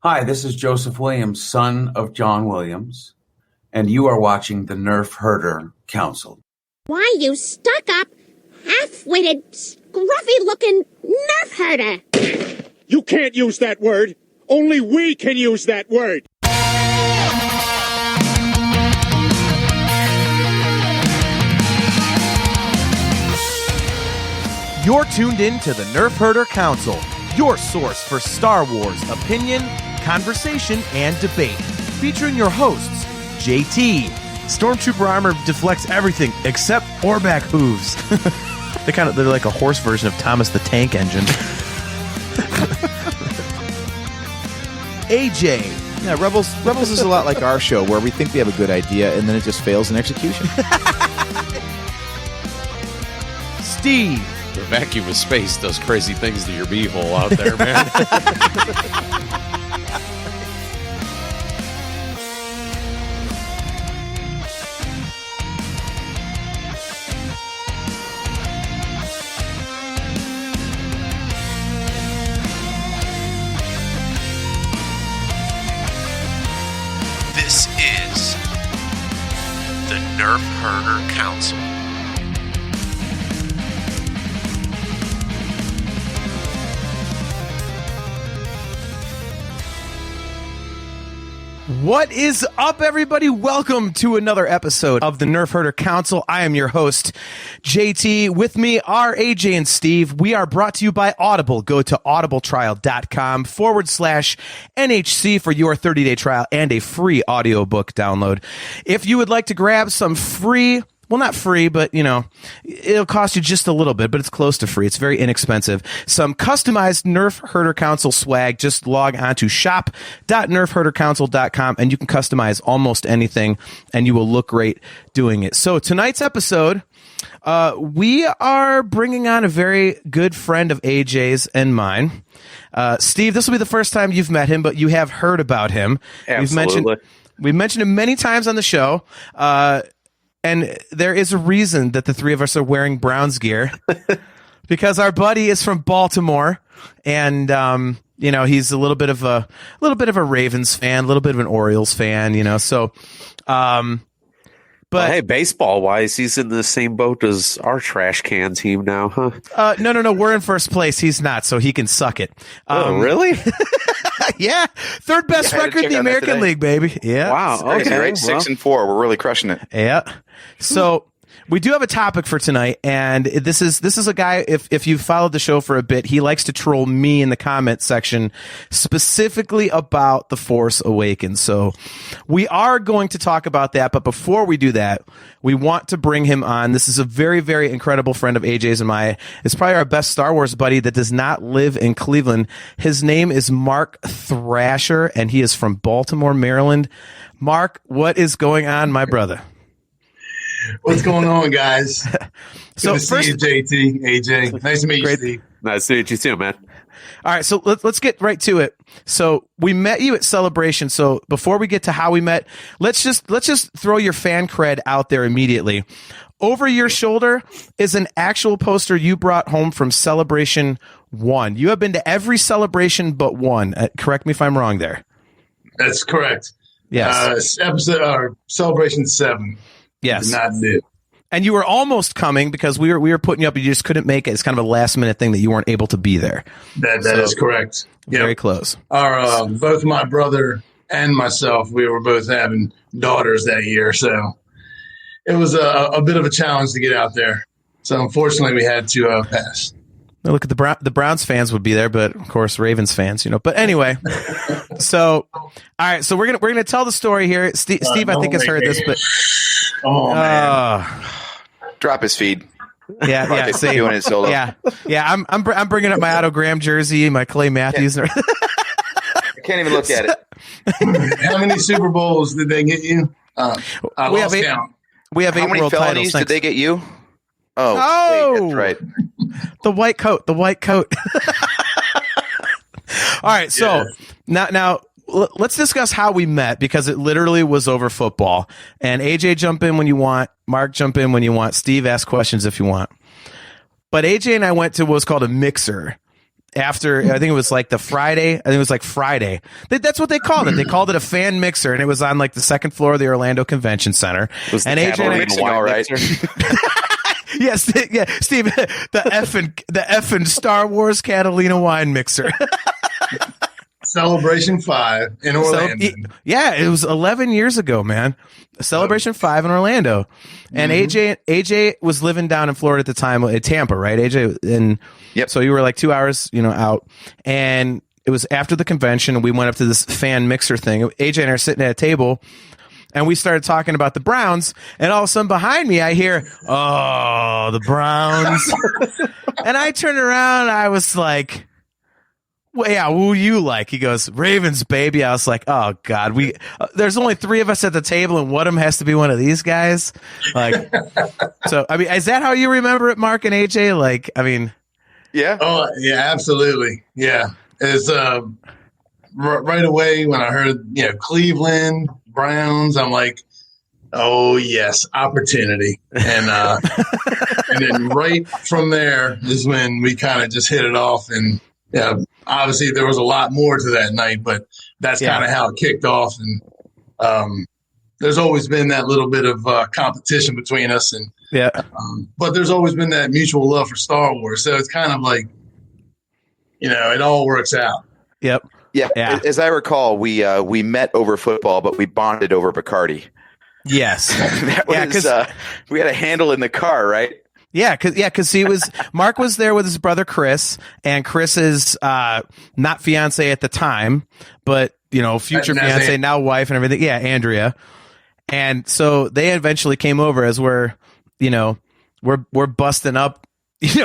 Hi, this is Joseph Williams, son of John Williams, and you are watching the Nerf Herder Council. Why, you stuck-up, half-witted, scruffy-looking Nerf herder! You can't use that word! Only we can use that word! You're tuned in to the Nerf Herder Council, your source for Star Wars opinion, conversation, and debate. Featuring your hosts, JT. Stormtrooper armor deflects everything except Orback hooves. They're like a horse version of Thomas the Tank Engine. AJ. Yeah, Rebels is a lot like our show, where we think we have a good idea and then it just fails in execution. Steve. The vacuum of space does crazy things to your beehole out there, man. This is the Nerf Herder Council. What is up, everybody? Welcome to another episode of the Nerf Herder Council. I am your host, JT. With me are AJ and Steve. We are brought to you by Audible. Go to audibletrial.com/NHC for your 30-day trial and a free audiobook download. If you would like to grab some free, well, not free, but, it'll cost you just a little bit, but it's close to free. It's very inexpensive. Some customized Nerf Herder Council swag. Just log on to shop.nerfherdercouncil.com and you can customize almost anything and you will look great doing it. So tonight's episode, we are bringing on a very good friend of AJ's and mine. Steve, this will be the first time you've met him, but you have heard about him. Absolutely. We've mentioned him many times on the show. And there is a reason that the three of us are wearing Browns gear because our buddy is from Baltimore and, he's a little bit of a Ravens fan, a little bit of an Orioles fan, so, but hey, baseball wise, he's in the same boat as our trash can team now, huh? No. We're in first place. He's not, so he can suck it. Really? Yeah. Third best record in the American League, baby. Yeah. Wow. Okay. Right? 6-4. We're really crushing it. Yeah. So we do have a topic for tonight, and this is a guy, if you've followed the show for a bit, he likes to troll me in the comment section specifically about The Force Awakens. So we are going to talk about that, but before we do that, we want to bring him on. This is a very, very incredible friend of AJ's and mine. It's probably our best Star Wars buddy that does not live in Cleveland. His name is Mark Thrasher, and he is from Baltimore, Maryland. Mark, what is going on, my brother? What's going on, guys? So Good to see you, JT, AJ. Nice to meet you, Steve. Nice to meet you too, man. All right, so let's get right to it. So we met you at Celebration. So before we get to how we met, let's just throw your fan cred out there immediately. Over your shoulder is an actual poster you brought home from Celebration 1. You have been to every celebration but one. Correct me if I'm wrong there. That's correct. Yes. Celebration 7. Yes. Not new. And you were almost coming because we were putting you up. You just couldn't make it. It's kind of a last minute thing that you weren't able to be there. That is correct. Very close. Our both my brother and myself, we were both having daughters that year, so it was a bit of a challenge to get out there. So unfortunately, we had to pass. Now look at the Browns fans would be there, but of course Ravens fans, But anyway, so all right, so we're gonna tell the story here. Steve, I think has heard this, but man. Drop his feed. Yeah. See, doing it solo. Yeah. I'm bringing up my Otto Graham jersey, my Clay Matthews. I can't even look at it. How many Super Bowls did they get you? I lost count. We have 8 How many world felonies titles. did they get you? Oh, wait, that's right. The white coat. All right, so now let's discuss how we met because it literally was over football. And AJ, jump in when you want. Mark, jump in when you want. Steve, ask questions if you want. But AJ and I went to what's called a mixer. after, I think it was like Friday. That's what they called it. They called it a fan mixer, and it was on like the second floor of the Orlando Convention Center. Was the and Catalina wine mixer? Yes, yeah, Steve, the effing Star Wars Catalina wine mixer. Celebration 5 in Orlando. It was 11 years ago, man. Celebration 5 in Orlando. And AJ was living down in Florida at the time, at Tampa, right? AJ, and so you were like 2 hours, out. And it was after the convention, and we went up to this fan mixer thing. AJ and I are sitting at a table, and we started talking about the Browns, and all of a sudden behind me, I hear, "Oh, the Browns." And I turned around, and I was like, "Well, yeah, who you like?" He goes, "Ravens, baby." I was like, "Oh God, there's only 3 of us at the table, and one of them has to be one of these guys." Like, so I mean, is that how you remember it, Mark and AJ? Like, I mean, yeah. Oh, yeah, absolutely. Yeah, it's right away when I heard Cleveland Browns, I'm like, oh yes, opportunity, and and then right from there is when we kind of just hit it off, and obviously there was a lot more to that night, but that's kind of how it kicked off, and there's always been that little bit of competition between us, and but there's always been that mutual love for Star Wars, so it's kind of like it all works out. Yeah. As I recall, we met over football, but we bonded over Bacardi. Yes. Because we had a handle in the car, right? Yeah, because Mark was there with his brother Chris, and Chris's not fiance at the time, but future fiance, now wife, and everything. Yeah, Andrea, and so they eventually came over as we're busting up.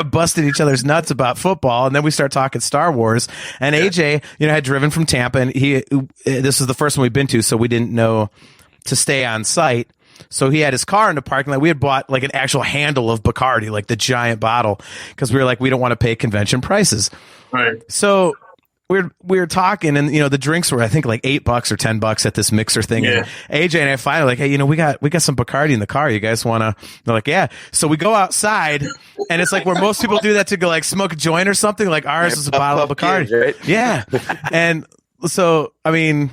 Busting each other's nuts about football, and then we start talking Star Wars. And AJ, had driven from Tampa, and this is the first one we've been to, so we didn't know to stay on site. So he had his car in the parking lot. We had bought like an actual handle of Bacardi, like the giant bottle, because we were like, we don't want to pay convention prices. Right. So we were talking, and the drinks were I think like $8 or $10 at this mixer thing. Yeah. And AJ and I finally like, hey, we got some Bacardi in the car. You guys want to? They're like, yeah. So we go outside, and it's like where most people do that to go like smoke a joint or something. Like ours is a bottle of Bacardi, right? Yeah. And so I mean,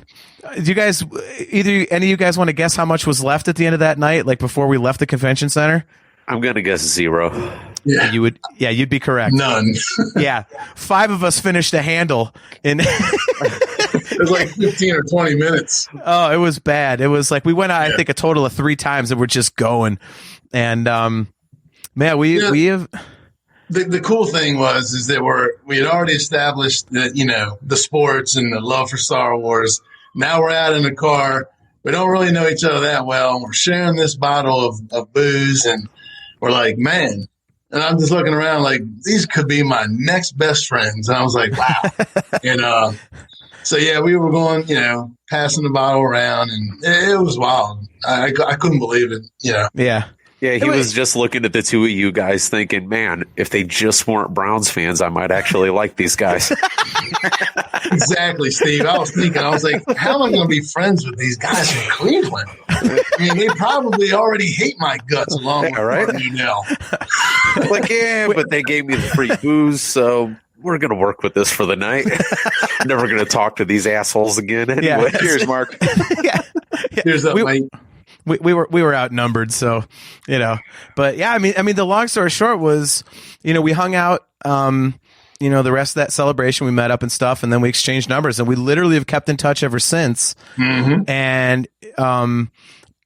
do you guys any of you guys want to guess how much was left at the end of that night, like before we left the convention center? I'm gonna guess 0. Yeah, you would. Yeah, you'd be correct. None. Yeah, 5 of us finished a handle in. It was like 15 or 20 minutes. Oh, it was bad. It was like we went out, I think, a total of 3 times, and we're just going. And man, we have. The cool thing is that we had already established that the sports and the love for Star Wars. Now we're out in the car. We don't really know each other that well. We're sharing this bottle of booze, and we're like, man. And I'm just looking around like, these could be my next best friends. And I was like, wow. And so, yeah, we were going, passing the bottle around, and it was wild. I couldn't believe it, Yeah. Yeah, he was just looking at the 2 of you guys thinking, man, if they just weren't Browns fans, I might actually like these guys. Exactly, Steve. I was like, how am I going to be friends with these guys from Cleveland? I mean, they probably already hate my guts along with Nell. Like, yeah, but they gave me the free booze, so we're going to work with this for the night. Never going to talk to these assholes again anyway. Yeah. Cheers, Mark. Here's up, mate. We were outnumbered, so But yeah, I mean, the long story short was, we hung out. The rest of that celebration, we met up and stuff, and then we exchanged numbers, and we literally have kept in touch ever since. Mm-hmm. And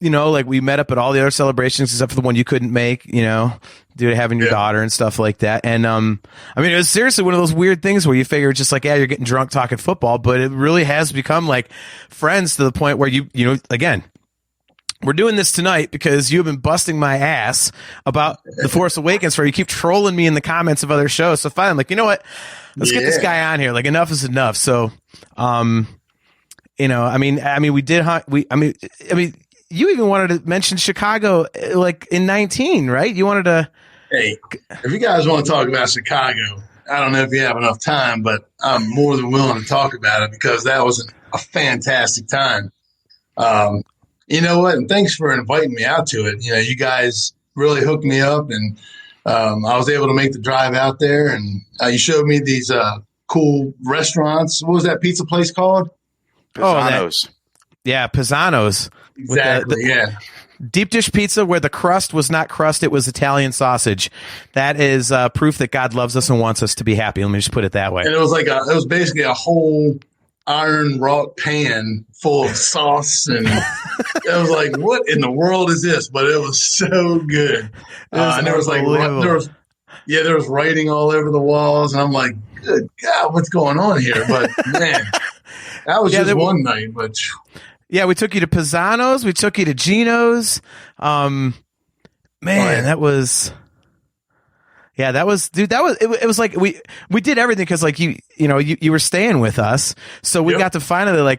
like we met up at all the other celebrations except for the one you couldn't make. Due to having your daughter and stuff like that. And I mean, it was seriously one of those weird things where you figure just like, yeah, you're getting drunk talking football, but it really has become like friends to the point where again. We're doing this tonight because you've been busting my ass about The Force Awakens, where you keep trolling me in the comments of other shows. So finally, I'm like, you know what? Let's get this guy on here. Like, enough is enough. So, I mean, we did. I mean, you even wanted to mention Chicago, like in 19, right? You wanted to. Hey, if you guys want to talk about Chicago, I don't know if you have enough time, but I'm more than willing to talk about it because that was a fantastic time. You know what? And thanks for inviting me out to it. You guys really hooked me up, and I was able to make the drive out there. And you showed me these cool restaurants. What was that pizza place called? Pisano's. Pisano's. Exactly. Yeah. Deep dish pizza where the crust was not crust, it was Italian sausage. That is proof that God loves us and wants us to be happy. Let me just put it that way. And it was basically a whole iron wrought pan full of sauce, and it was like, what in the world is this? But it was so good. And there was there was writing all over the walls, and I'm like, good God, what's going on here? But man, that was just one night. But yeah, we took you to Pisano's. We took you to Gino's. That was. Yeah, that was it was like we did everything because like you were staying with us, so we got to finally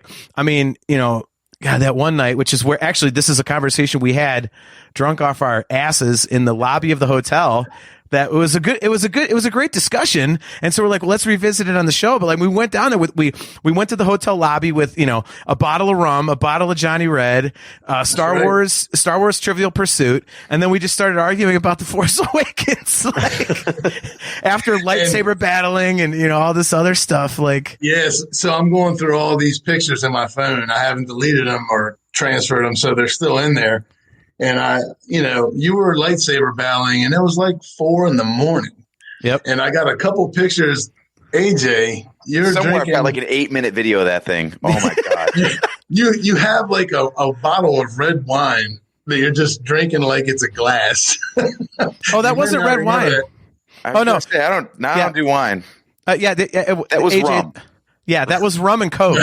God, that one night, which is where actually this is a conversation we had drunk off our asses in the lobby of the hotel. That it was a great discussion. And so we're like, well, let's revisit it on the show. But like, we went down there we went to the hotel lobby with, a bottle of rum, a bottle of Johnny Red, Star Wars Trivial Pursuit. And then we just started arguing about the Force Awakens, after lightsaber battling and, all this other stuff. Like, yes. So I'm going through all these pictures in my phone. I haven't deleted them or transferred them. So they're still in there. And you were lightsaber battling, and it was like 4 a.m. Yep. And I got a couple pictures. AJ, you're somewhere drinking. I've got like an 8-minute video of that thing. Oh my God. you have like a bottle of red wine that you're just drinking like it's a glass. Oh, that wasn't red wine. I don't do wine. That was AJ, rum. Yeah, that was rum and Coke.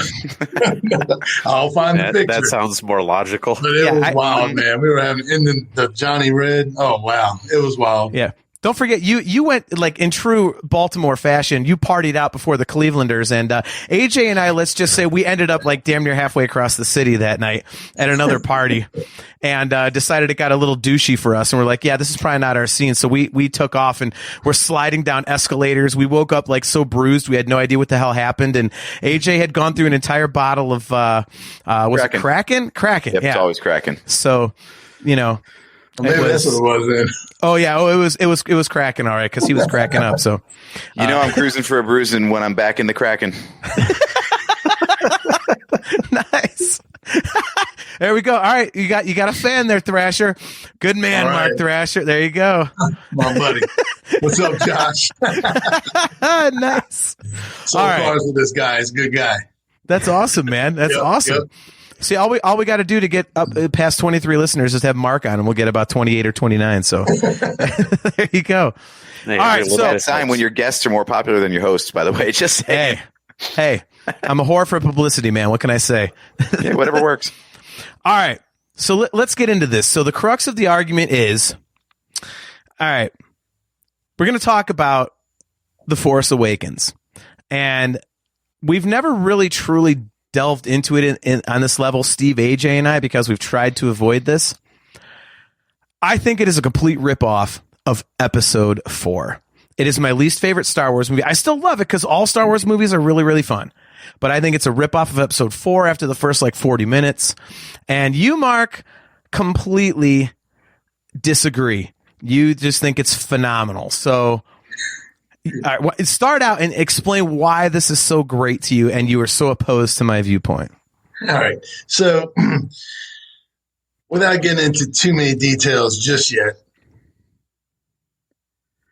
I'll find the picture. That sounds more logical. But it was wild, man. We were having the Johnny Red. Oh, wow. It was wild. Yeah. Don't forget, you went like in true Baltimore fashion. You partied out before the Clevelanders, and AJ and I, let's just say, we ended up like damn near halfway across the city that night at another party, and decided it got a little douchey for us. And we're like, yeah, this is probably not our scene. So we took off and we're sliding down escalators. We woke up like so bruised, we had no idea what the hell happened. And AJ had gone through an entire bottle of was it Kraken? Kraken. Yep, yeah, it's always Kraken. So, maybe that's what it was then. Oh yeah, it was cracking all right because he was cracking up. So I'm cruising for a bruising when I'm back in the Kraken. Nice. There we go. All right, you got a fan there, Thrasher. Good man, right. Mark Thrasher. There you go. My buddy. What's up, Josh? Nice. So far with this guy. He's a good guy. That's awesome, man. That's awesome. Yep. See, all we got to do to get up past 23 listeners is have Mark on, and we'll get about 28 or 29. So there you go. Hey, all right, so time when your guests are more popular than your hosts. By the way, just hey, I'm a whore for publicity, man. What can I say? Yeah, whatever works. All right, so let's get into this. So the crux of the argument is, all right, we're going to talk about The Force Awakens, and we've never really truly delved into it on this level, Steve, AJ, and I, because we've tried to avoid this. I think it is a complete ripoff of Episode 4. It is my least favorite Star Wars movie. I still love it because all Star Wars movies are really, really fun. But I think it's a ripoff of Episode 4 after the first 40 minutes. And you, Mark, completely disagree. You just think it's phenomenal. So all right, start out and explain why this is so great to you and you are so opposed to my viewpoint. All right. So without getting into too many details just yet,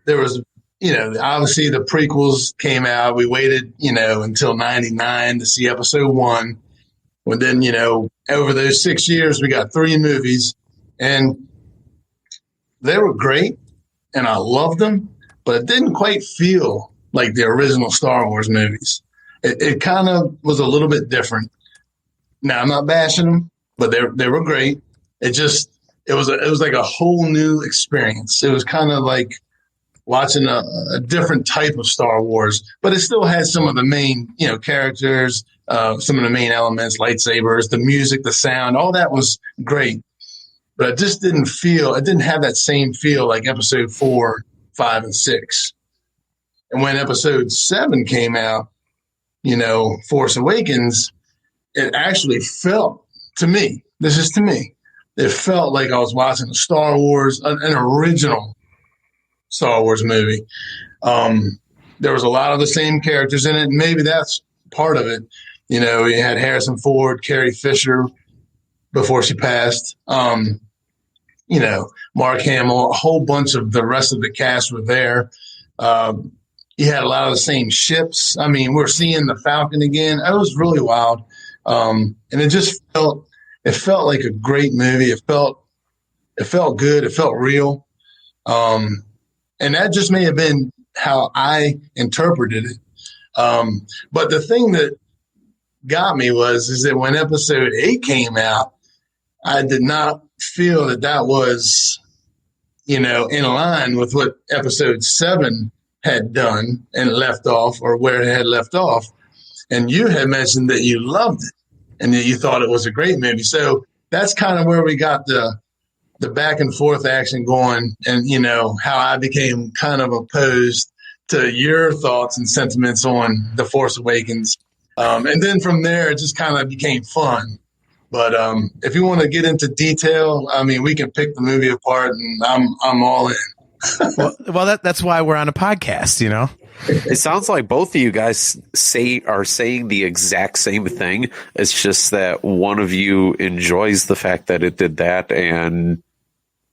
there was, obviously the prequels came out. We waited, until 99 to see Episode 1. And then, over those 6 years, we got 3 movies, and they were great, and I loved them. But it didn't quite feel like the original Star Wars movies. It kind of was a little bit different. Now, I'm not bashing them, but they were great. It was like a whole new experience. It was kind of like watching a different type of Star Wars, but it still had some of the main, characters, some of the main elements, lightsabers, the music, the sound, all that was great. But it just didn't have that same feel like Episode 4, 5, and 6. And when Episode 7 came out, Force Awakens, it actually felt to me, it felt like I was watching a Star Wars, an original Star Wars movie. there was a lot of the same characters in it, and maybe that's part of it. You know, you had Harrison Ford, Carrie Fisher before she passed. You know, Mark Hamill, a whole bunch of the rest of the cast were there. You had a lot of the same ships. I mean, we're seeing the Falcon again. It was really wild. And it just felt like a great movie. It felt good. It felt real. And that just may have been how I interpreted it. But the thing that got me is that when episode 8 came out, I did not feel that was, you know, in line with what episode 7 had done and left off, or where it had left off. And you had mentioned that you loved it and that you thought it was a great movie. So that's kind of where we got the back and forth action going, and, you know, how I became kind of opposed to your thoughts and sentiments on The Force Awakens. And then from there, it just kind of became fun. But if you want to get into detail, I mean, we can pick the movie apart, and I'm all in. well, that's why we're on a podcast, you know. It sounds like both of you guys are saying the exact same thing. It's just that one of you enjoys the fact that it did that, and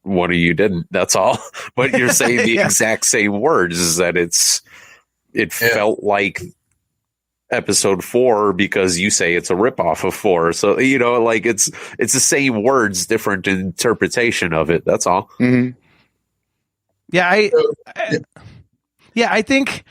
one of you didn't. That's all. But you're saying the exact same words. Is that it felt like episode 4 because you say it's a ripoff of 4. So, you know, like it's the same words, different interpretation of it. That's all. Mm-hmm. Yeah, I think,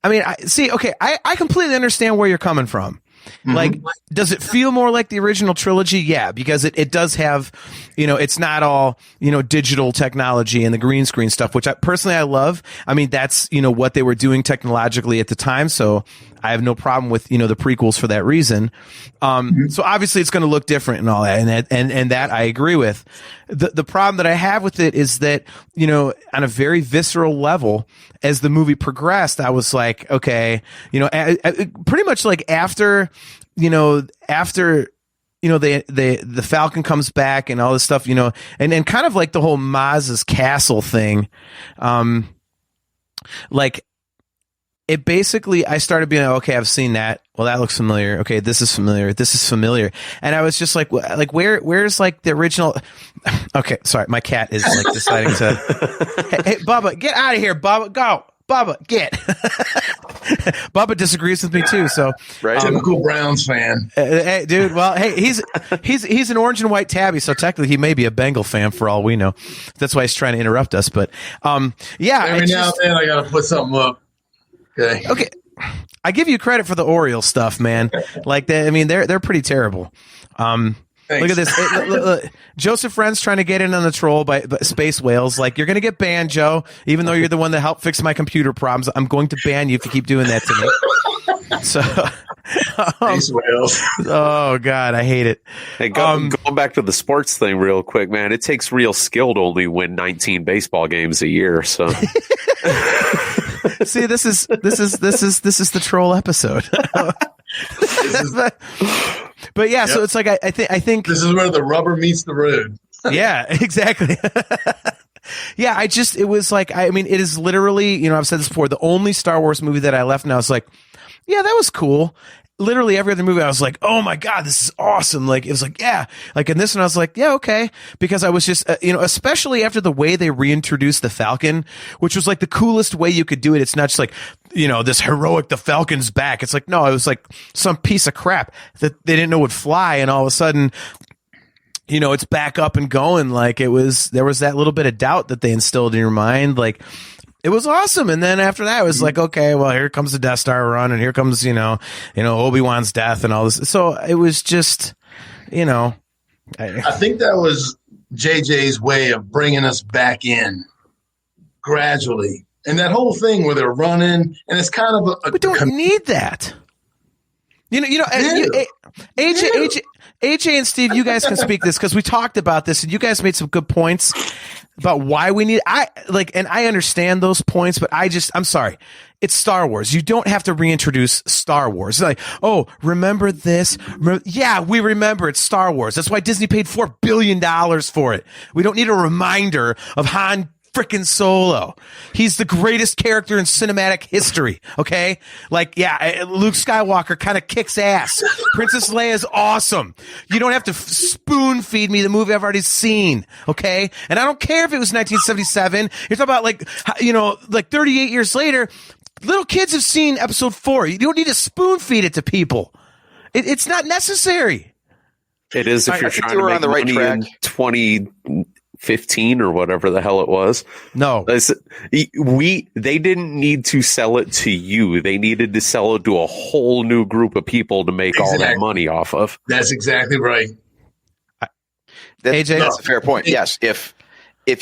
I mean, I completely understand where you're coming from. Mm-hmm. Like, does it feel more like the original trilogy? Yeah, because it does have, you know, it's not all, you know, digital technology and the green screen stuff, which I love. I mean, that's, you know, what they were doing technologically at the time. So I have no problem with, you know, the prequels for that reason. So obviously it's going to look different and all that. And that I agree with. The problem that I have with it is that, you know, on a very visceral level, as the movie progressed, I was like, okay, you know, pretty much like after the Falcon comes back and all this stuff, you know, and kind of like the whole Maz's castle thing, like it basically, I started being like, okay, I've seen that. Well, that looks familiar. Okay, this is familiar. This is familiar. And I was just like where's like the original? Okay, sorry, my cat is like deciding to. Hey, Bubba, get out of here, Bubba, go. Bubba, get. Bubba disagrees with me too, so right. Typical Browns fan. Hey, dude. Well, hey, he's an orange and white tabby, so technically he may be a Bengal fan for all we know. That's why he's trying to interrupt us. But yeah, every now and then I gotta put something up. Okay. I give you credit for the Orioles stuff, man. Like that. I mean, they're pretty terrible. Look at this. Look, Joseph Friend's trying to get in on the troll by space whales. Like, you're going to get banned, Joe, even though you're the one that helped fix my computer problems. I'm going to ban you if you keep doing that to me. So, space whales. Oh God, I hate it. Hey, going back to the sports thing real quick, man. It takes real skill to only win 19 baseball games a year. So, see, this is the troll episode. But yeah, so it's like I think this is where the rubber meets the road. Yeah, exactly. Yeah, it was like, I mean, it is literally, you know, I've said this before, the only Star Wars movie that I left and I was like, yeah, that was cool. Literally every other movie, I was like, oh my God, this is awesome. Like, it was like, yeah, like in this one, I was like, yeah, okay. Because I was just, you know, especially after the way they reintroduced the Falcon, which was like the coolest way you could do it. It's not just like, you know, this heroic, the Falcon's back. It's like, no, it was like some piece of crap that they didn't know would fly. And all of a sudden, you know, it's back up and going. Like there was that little bit of doubt that they instilled in your mind. Like, it was awesome. And then after that, it was like, okay, well, here comes the Death Star run, and here comes, you know, Obi-Wan's death and all this. So it was just, you know. I think that was JJ's way of bringing us back in gradually. And that whole thing where they're running, and it's kind of we don't need that. AJ and Steve, you guys can speak this because we talked about this, and you guys made some good points about why we need. And I understand those points, but I'm sorry. It's Star Wars. You don't have to reintroduce Star Wars. It's like, oh, remember this? Yeah, we remember it's Star Wars. That's why Disney paid $4 billion for it. We don't need a reminder of Han freaking Solo. He's the greatest character in cinematic history. Okay. Like, yeah, Luke Skywalker kind of kicks ass. Princess Leia is awesome. You don't have to spoon feed me the movie I've already seen. Okay. And I don't care if it was 1977. You're talking about like 38 years later, little kids have seen episode 4. You don't need to spoon feed it to people. It's not necessary. It is if you're trying to make money in 2015 or whatever the hell it was. No, they didn't need to sell it to you. They needed to sell it to a whole new group of people to make all that money off of. That's exactly right. AJ, that's a fair point. Yes, if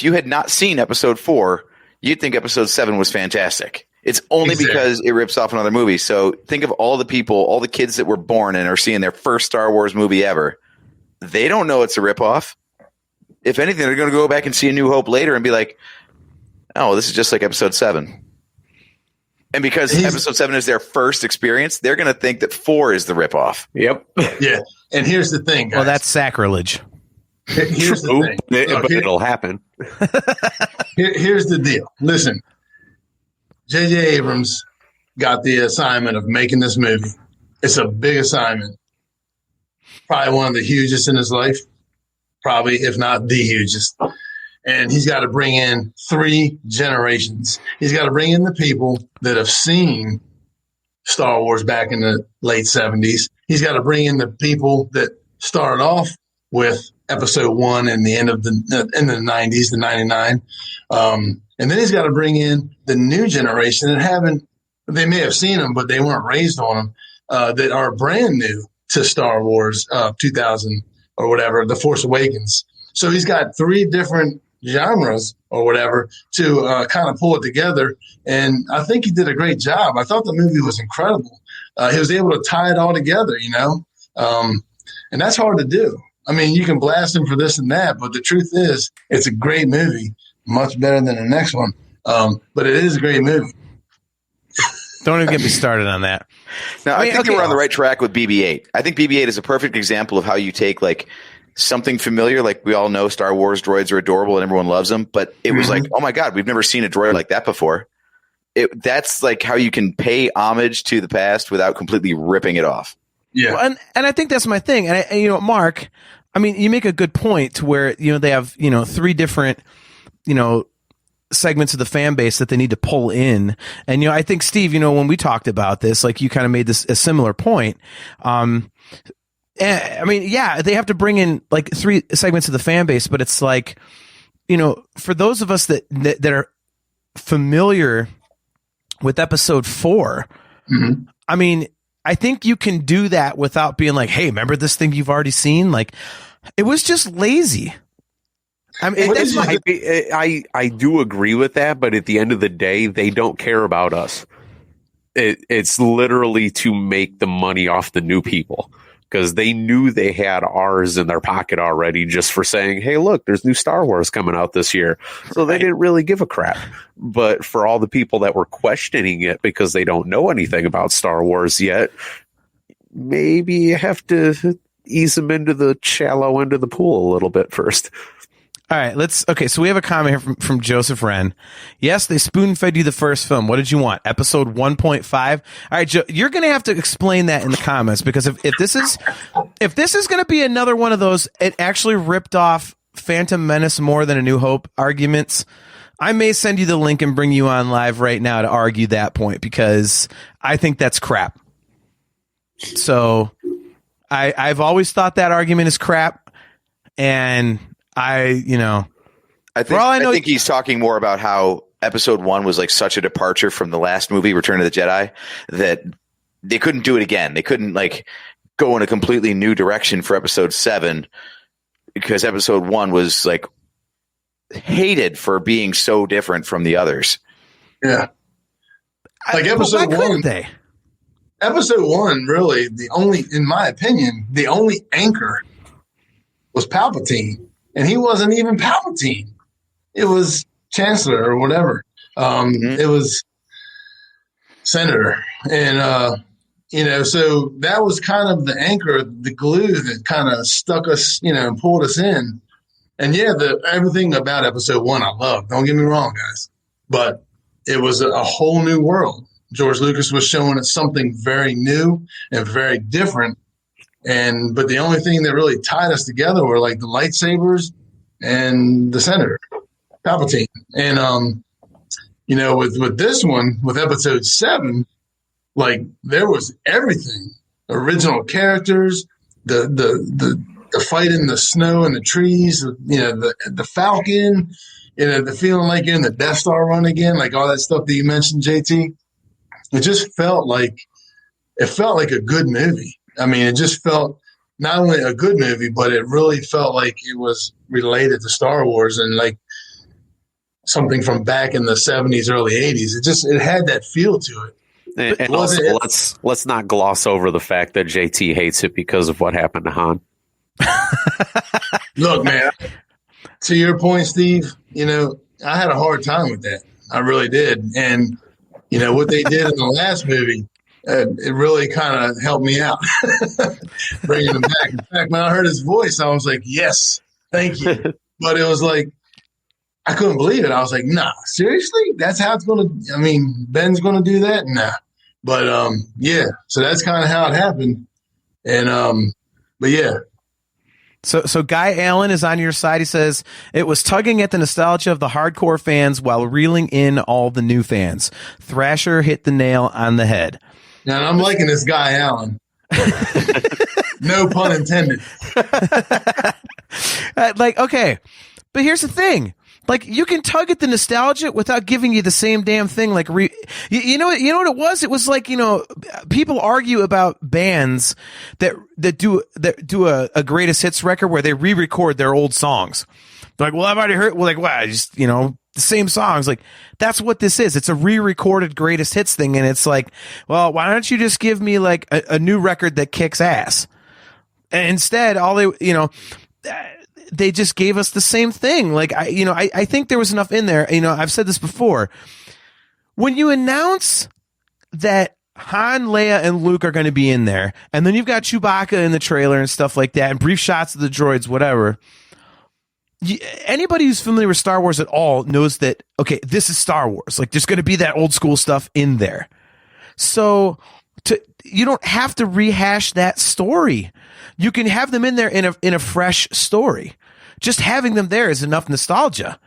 you had not seen episode 4, you'd think episode 7 was fantastic. It's only because it rips off another movie. So think of all the people, all the kids that were born and are seeing their first Star Wars movie ever. They don't know it's a ripoff. If anything, they're going to go back and see A New Hope later and be like, oh, this is just like episode 7. And because episode 7 is their first experience, they're going to think that 4 is the ripoff. Yep. Yeah. And here's the thing, guys. Well, that's sacrilege. Here's the thing. But it'll happen. Here's the deal. Listen, J.J. Abrams got the assignment of making this movie. It's a big assignment. Probably one of the hugest in his life. Probably, if not the hugest. And he's got to bring in 3 generations. He's got to bring in the people that have seen Star Wars back in the late 70s. He's got to bring in the people that started off with episode 1 and the end of in the 90s, the 99. And then he's got to bring in the new generation that they may have seen them, but they weren't raised on them, that are brand new to Star Wars 2000 or whatever, The Force Awakens. So he's got 3 different genres or whatever to kind of pull it together. And I think he did a great job. I thought the movie was incredible. He was able to tie it all together, and that's hard to do. I mean, you can blast him for this and that, but the truth is it's a great movie, much better than the next one. But it is a great movie. Don't even get me started on that. Now, I think we're on the right track with BB-8. I think BB-8 is a perfect example of how you take like something familiar, like we all know Star Wars droids are adorable and everyone loves them, but it was like, oh my God, we've never seen a droid like that before. That's like how you can pay homage to the past without completely ripping it off. Yeah. Well, and I think that's my thing. And Mark, I mean, you make a good point to where, they have, 3 different, segments of the fan base that they need to pull in. And, I think, Steve, when we talked about this, like you kind of made a similar point. I mean, yeah, they have to bring in like 3 segments of the fan base, but it's like, for those of us that are familiar with episode 4, I mean, I think you can do that without being like, hey, remember this thing you've already seen? Like, it was just lazy. I mean, I do agree with that, but at the end of the day, they don't care about us. It's literally to make the money off the new people, because they knew they had ours in their pocket already just for saying, hey, look, there's new Star Wars coming out this year. So they didn't really give a crap. But for all the people that were questioning it because they don't know anything about Star Wars yet, maybe you have to ease them into the shallow end of the pool a little bit first. All right, so we have a comment here from Joseph Wren. Yes, they spoon-fed you the first film. What did you want? Episode 1.5? All right, Joe, you're going to have to explain that in the comments, because if this is going to be another one of those, it actually ripped off Phantom Menace more than A New Hope arguments, I may send you the link and bring you on live right now to argue that point, because I think that's crap. So I've always thought that argument is crap, and I think he's talking more about how episode 1 was like such a departure from the last movie, Return of the Jedi, that they couldn't do it again. They couldn't like go in a completely new direction for episode 7, because episode 1 was like hated for being so different from the others. Yeah. Like episode 1, episode 1, really, in my opinion, the only anchor was Palpatine. And he wasn't even Palpatine. It was Chancellor or whatever. It was Senator. And, so that was kind of the anchor, the glue that kind of stuck us, and pulled us in. And yeah, everything about episode 1 I loved. Don't get me wrong, guys. But it was a whole new world. George Lucas was showing us something very new and very different. But the only thing that really tied us together were like the lightsabers and the Senator, Palpatine. And, with this one, with episode 7, like there was everything. Original characters, the fight in the snow and the trees, the Falcon, the feeling like you're in the Death Star run again, like all that stuff that you mentioned, JT. It just felt like a good movie. I mean, it just felt not only a good movie, but it really felt like it was related to Star Wars and like something from back in the 70s, early 80s. It had that feel to it. And also, let's not gloss over the fact that JT hates it because of what happened to Han. Look, man, to your point, Steve, I had a hard time with that. I really did. And, what they did in the last movie, it really kind of helped me out, bringing him back. In fact, when I heard his voice, I was like, yes, thank you. But it was like, I couldn't believe it. I was like, nah, seriously? That's how it's going to, Ben's going to do that? Nah. But, yeah, so that's kind of how it happened. And, but yeah. So Guy Allen is on your side. He says, it was tugging at the nostalgia of the hardcore fans while reeling in all the new fans. Thrasher hit the nail on the head. Now, I'm liking this Guy Allen. No pun intended. Okay. But here's the thing. Like, you can tug at the nostalgia without giving you the same damn thing. Like, you know what it was? It was like, people argue about bands that do a greatest hits record where they re-record their old songs. They're like, well, I've already heard. Well, like, wow, just the same songs. Like, that's what this is. It's a re-recorded greatest hits thing, and it's like, well, why don't you just give me like a new record that kicks ass? And instead, they just gave us the same thing. Like, I think there was enough in there. I've said this before. When you announce that Han, Leia, and Luke are going to be in there, and then you've got Chewbacca in the trailer and stuff like that, and brief shots of the droids, whatever. Anybody who's familiar with Star Wars at all knows that, okay, this is Star Wars. Like, there's going to be that old school stuff in there. So you don't have to rehash that story. You can have them in there in a fresh story. Just having them there is enough nostalgia.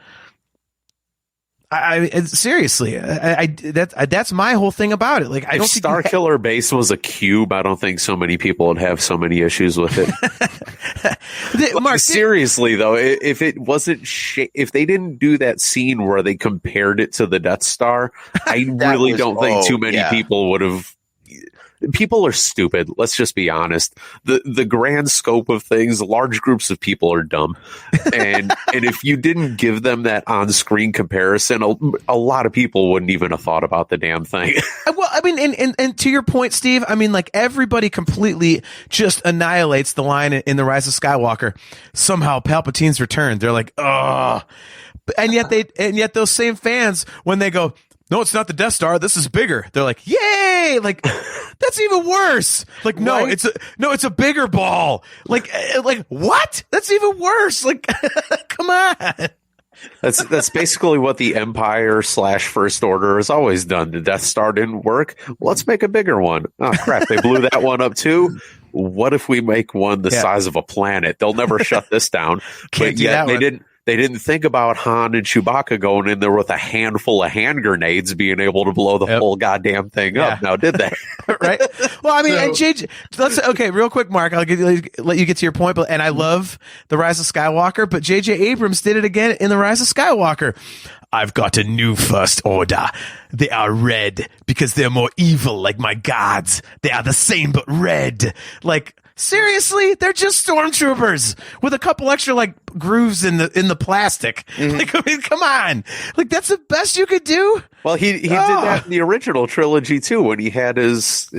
Seriously, that's my whole thing about it. Like, I if don't Star Killer Base was a cube, I don't think so many people would have so many issues with it. Mark, seriously though, if it wasn't, if they didn't do that scene where they compared it to the Death Star, I really don't think too many people would have. People are stupid. Let's just be honest. The grand scope of things, large groups of people are dumb. And if you didn't give them that on-screen comparison, a lot of people wouldn't even have thought about the damn thing. Well, I mean, and to your point, Steve, I mean, like, everybody completely just annihilates the line in The Rise of Skywalker. Somehow Palpatine's returned. They're like, oh. And yet those same fans, when they go, no, it's not the Death Star, this is bigger, they're like, yay! Like, that's even worse. Like, no, right? it's a bigger ball. Like what? That's even worse. Like, come on. That's basically what the Empire / First Order has always done. The Death Star didn't work. Let's make a bigger one. Oh crap! They blew that one up too. What if we make one the size of a planet? They'll never shut this down. Can't do that one. They didn't think about Han and Chewbacca going in there with a handful of hand grenades being able to blow the whole goddamn thing up. Now, did they? Right? Well, I mean, and JJ, okay, real quick, Mark, I'll let you get to your point. And I love The Rise of Skywalker, but J.J. Abrams did it again in The Rise of Skywalker. I've got a new First Order. They are red because they're more evil, like my gods. They are the same but red. Like, seriously, they're just stormtroopers with a couple extra like grooves in the plastic. Like, I mean, come on, like, that's the best you could do. Well, he did that in the original trilogy too, when he had his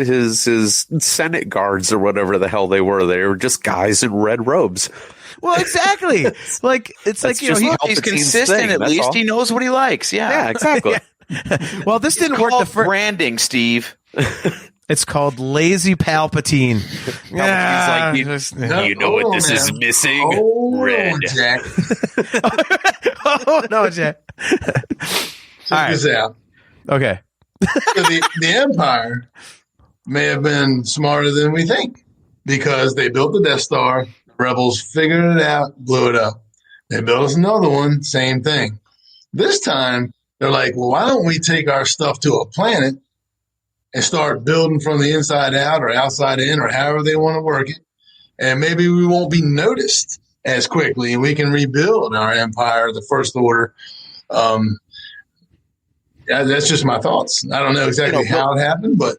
Senate guards or whatever the hell they were. They were just guys in red robes. Well, exactly. Like, it's like, he's consistent. Thing, at least all. He knows what he likes. Yeah, exactly. Well, this didn't work. Branding, Steve. It's called Lazy Palpatine. Palpatine's like, you know what this is missing? Red. On, Jack. Oh, no, Jack. Check this out. Okay. So the Empire may have been smarter than we think because they built the Death Star. The Rebels figured it out, blew it up. They built us another one, same thing. This time, they're like, well, why don't we take our stuff to a planet and start building from the inside out or outside in or however they want to work it. And maybe we won't be noticed as quickly and we can rebuild our empire, the First Order. Yeah, that's just my thoughts. I don't know exactly how it happened, but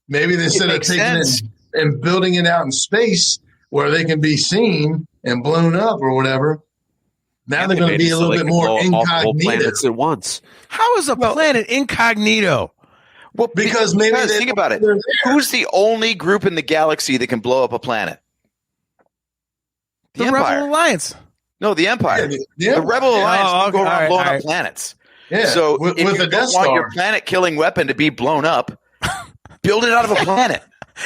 maybe instead of taking it and building it out in space where they can be seen and blown up or whatever, now they're going to be a little bit more incognito. Planets at once. How is a planet incognito? Well, because maybe think about it. Who's the only group in the galaxy that can blow up a planet? The Rebel Alliance. No, the Empire. The Rebel Alliance can go around blowing up planets. Yeah. So with if you the Death don't want Star, your planet-killing weapon to be blown up, build it out of a planet.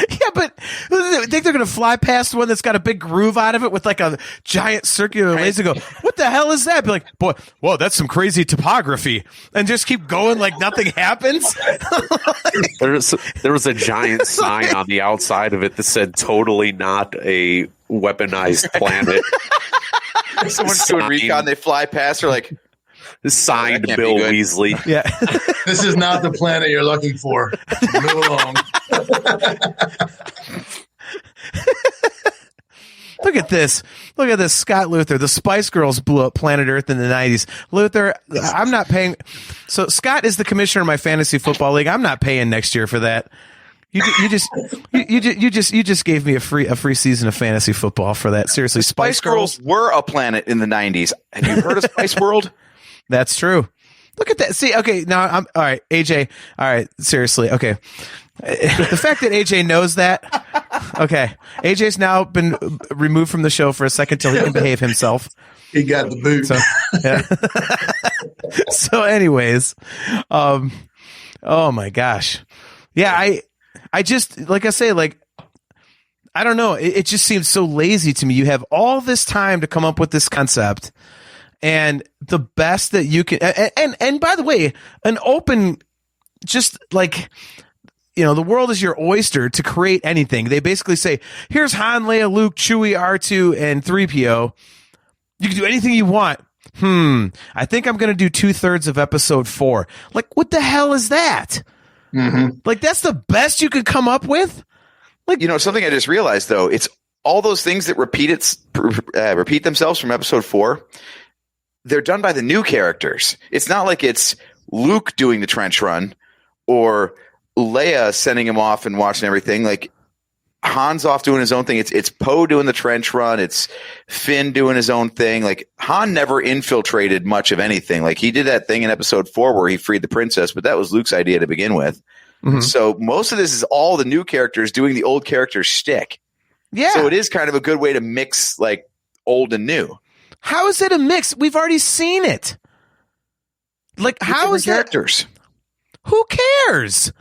Yeah, but I think they're going to fly past one that's got a big groove out of it with like a giant circular laser. Go, what the hell is that? Be like, boy, whoa, that's some crazy topography, and just keep going like nothing happens. There was a giant sign on the outside of it that said "Totally not a weaponized planet." Someone's doing recon, they fly past, they're like, signed Bill Weasley. Yeah, this is not the planet you're looking for. Move along. Look at this. Look at this. Scott Luther. The Spice Girls blew up planet Earth in the 90s. Luther, I'm not paying. So Scott is the commissioner of my fantasy football league. I'm not paying next year for that. You just gave me a free season of fantasy football for that. Seriously, Spice Girls were a planet in the 90s. Have you heard of Spice World? That's true. Look at that. See, okay, now I'm all right, AJ. All right, seriously, okay. The fact that AJ knows that, okay, AJ's now been removed from the show for a second till he can behave himself. He got the boot. So, yeah. So, anyways, oh my gosh, yeah, I just like I say, like I don't know, it just seems so lazy to me. You have all this time to come up with this concept, and the best that you can, and by the way, an open, just like. You know, the world is your oyster to create anything. They basically say, here's Han, Leia, Luke, Chewie, R2, and 3PO. You can do anything you want. I think I'm going to do 2/3 of episode 4. Like, what the hell is that? Mm-hmm. Like, that's the best you could come up with? Like, you know, something I just realized, though, it's all those things that repeat themselves from episode 4. They're done by the new characters. It's not like it's Luke doing the trench run or Leia sending him off and watching everything. Like Han's off doing his own thing. It's Poe doing the trench run. It's Finn doing his own thing. Like Han never infiltrated much of anything. Like he did that thing in episode 4 where he freed the princess, but that was Luke's idea to begin with. Mm-hmm. So most of this is all the new characters doing the old characters shtick. Yeah. So it is kind of a good way to mix like old and new. How is it a mix? We've already seen it. Like how is characters? Who cares?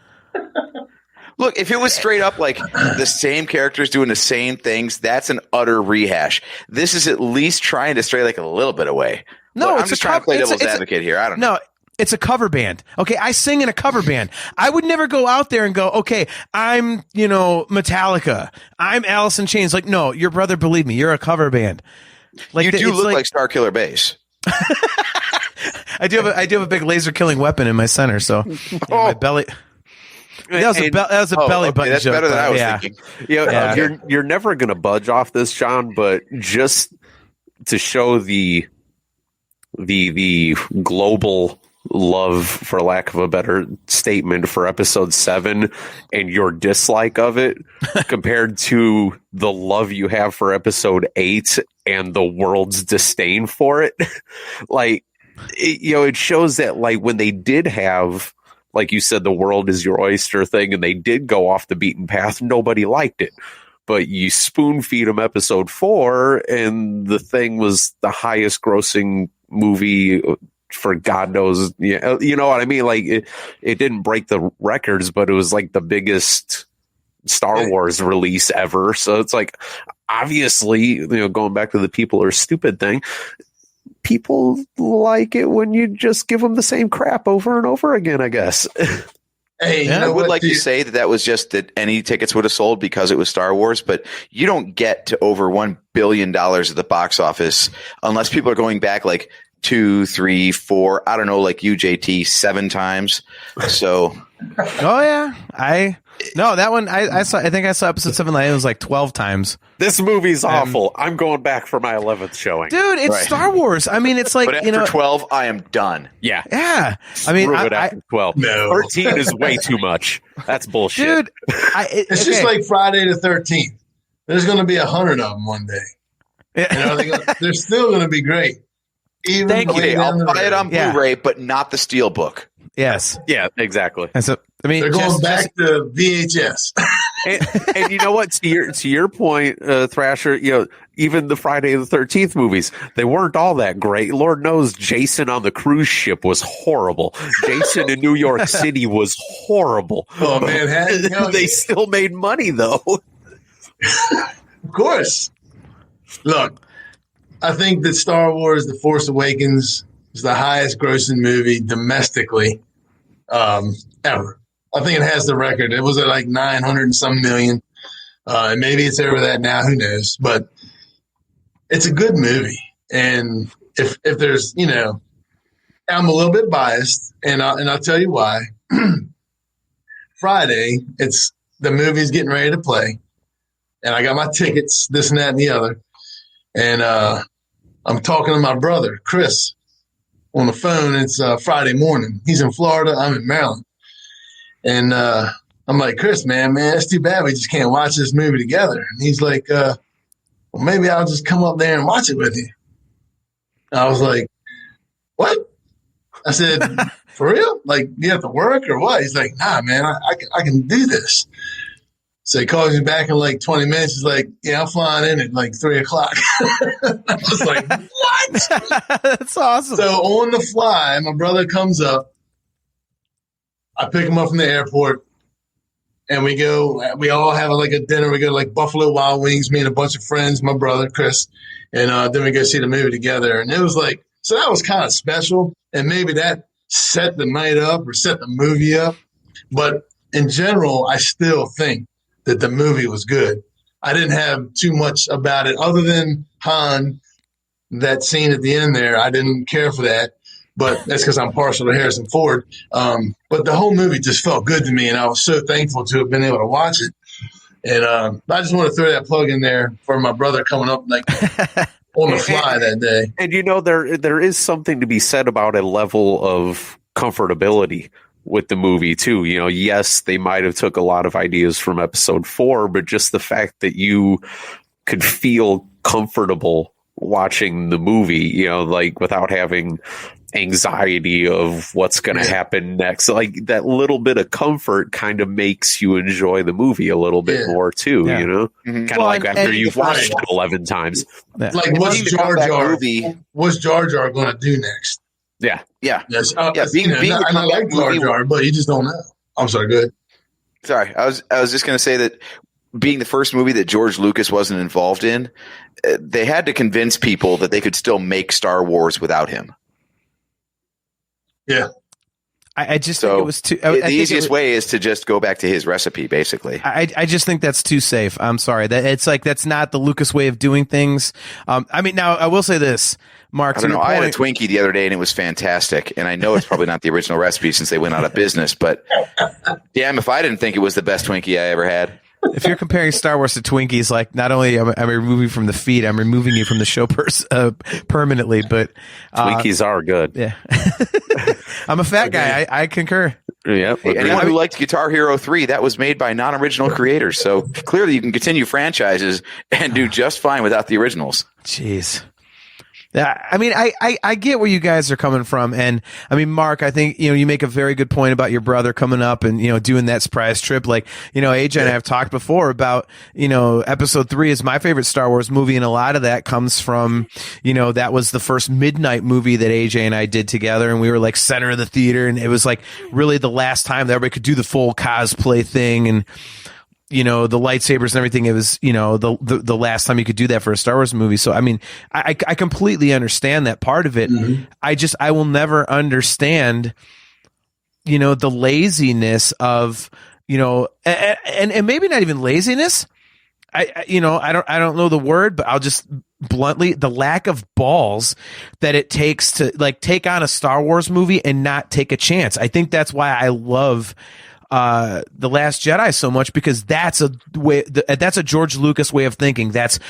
Look, if it was straight up like the same characters doing the same things, that's an utter rehash. This is at least trying to stray like a little bit away. No, I'm just trying to play devil's advocate here. I don't know. No, it's a cover band. Okay, I sing in a cover band. I would never go out there and go, okay, I'm, Metallica. I'm Alice in Chains. Like, no, your brother, believe me, you're a cover band. Like you do look like Starkiller Base. I do have a big laser killing weapon in my center, so my belly. That was a belly button that's joke. Better than I was thinking. You're never going to budge off this, John. But just to show the global love, for lack of a better statement, for episode 7 and your dislike of it compared to the love you have for episode 8 and the world's disdain for it, like it shows that like when they did have. Like you said, the world is your oyster thing, and they did go off the beaten path. Nobody liked it. But you spoon feed them episode 4, and the thing was the highest grossing movie for God knows. You know what I mean? Like it didn't break the records, but it was like the biggest Star Wars release ever. So it's like, obviously, going back to the people are stupid thing, people like it when you just give them the same crap over and over again, I guess. Hey, I would like to say that was just that any tickets would have sold because it was Star Wars, but you don't get to over $1 billion at the box office unless people are going back like 2, 3, 4, I don't know, like UJT 7 times. So, oh yeah, that one I saw. I think I saw episode 7. It was like 12 times. This movie's awful. I'm going back for my 11th showing, dude. It's Right. Star Wars. I mean, it's like, but after 12, I am done. Yeah. I mean, Screw it after 12. No. 13 is way too much. That's bullshit, dude. It's just like Friday the 13th. There's going to be 100 of them one day. They're still going to be great. Even Thank you. Okay, I'll buy it on Yeah. Blu-ray, but not the Steelbook. Yes. Yeah, exactly. And so, I mean, They're going back to VHS. And you know what? To your point, Thrasher, even the Friday the 13th movies, they weren't all that great. Lord knows Jason on the cruise ship was horrible. Jason in New York City was horrible. Oh, man. They still made money, though. Of course. Look, I think that Star Wars The Force Awakens is the highest grossing movie domestically ever. I think it has the record. It was at like 900 and some million. And maybe it's over that now. Who knows? But it's a good movie. And if there's, I'm a little bit biased, and I'll tell you why. Friday, the movie's getting ready to play. And I got my tickets, this and that and the other. And I'm talking to my brother, Chris, on the phone. It's Friday morning. He's in Florida. I'm in Maryland. And I'm like, Chris, man, it's too bad we just can't watch this movie together. And he's like, well, maybe I'll just come up there and watch it with you. And I was like, what? I said, for real? Like, you have to work or what? He's like, nah, man, I can do this. So he calls me back in like 20 minutes. He's like, yeah, I'm flying in at like 3 o'clock. I was like, what? That's awesome. So on the fly, my brother comes up. I pick him up from the airport, and we all have like a dinner. We go to like Buffalo Wild Wings, me and a bunch of friends, my brother, Chris, and then we go see the movie together. And it was like, so that was kind of special. And maybe that set the night up or set the movie up. But in general, I still think that the movie was good. I didn't have too much about it other than Han, that scene at the end there. I didn't care for that, but that's because I'm partial to Harrison Ford. But the whole movie just felt good to me, and I was so thankful to have been able to watch it. And I just want to throw that plug in there for my brother coming up like on the fly that day. And there is something to be said about a level of comfortability with the movie too. Yes, they might have took a lot of ideas from episode 4, but just the fact that you could feel comfortable watching the movie, like without having anxiety of what's going to happen next. Like that little bit of comfort kind of makes you enjoy the movie a little bit more too, Mm-hmm. Kind of like after you've watched it 11 times. Like what's Jar Jar going to do next? Yeah. Yeah. Yes. Being I like Jar Jar, but you just don't know. I'm sorry. Go ahead. Sorry. I was just going to say that being the first movie that George Lucas wasn't involved in, they had to convince people that they could still make Star Wars without him. Yeah. I just think it was too. The easiest way is to just go back to his recipe, basically. I just think that's too safe. I'm sorry. That's not the Lucas way of doing things. I mean, now I will say this, Mark. I don't know. I had a Twinkie the other day and it was fantastic. And I know it's probably not the original recipe since they went out of business, but damn if I didn't think it was the best Twinkie I ever had. If you're comparing Star Wars to Twinkies, like not only am I removing you from the feed, I'm removing you from the show permanently. But Twinkies are good. Yeah, I'm a fat guy. I concur. Yeah. Hey, anyone who liked Guitar Hero 3, that was made by non-original creators. So clearly you can continue franchises and do just fine without the originals. Jeez. Yeah, I mean, I get where you guys are coming from. And I mean, Mark, I think, you make a very good point about your brother coming up and, doing that surprise trip. Like, AJ and I have talked before about, episode 3 is my favorite Star Wars movie. And a lot of that comes from, that was the first midnight movie that AJ and I did together. And we were like center of the theater. And it was like really the last time that everybody could do the full cosplay thing. And you know, the lightsabers and everything. It was, you know, the last time you could do that for a Star Wars movie. So, I mean, I completely understand that part of it. Mhm. I will never understand, you know, the laziness of, you know, and maybe not even laziness. I don't know the word, but I'll just bluntly, the lack of balls that it takes to like take on a Star Wars movie and not take a chance. I think that's why I love The Last Jedi so much, because that's a George Lucas way of thinking. That's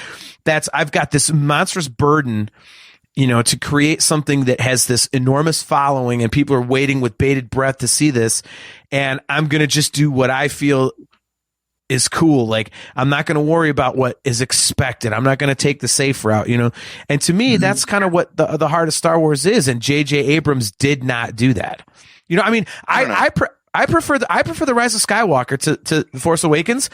I've got this monstrous burden, you know, to create something that has this enormous following and people are waiting with bated breath to see this. And I'm going to just do what I feel is cool. Like, I'm not going to worry about what is expected. I'm not going to take the safe route, you know? And to me, that's kind of what the heart of Star Wars is. And J.J. Abrams did not do that. You know, I mean, I prefer the Rise of Skywalker to The Force Awakens,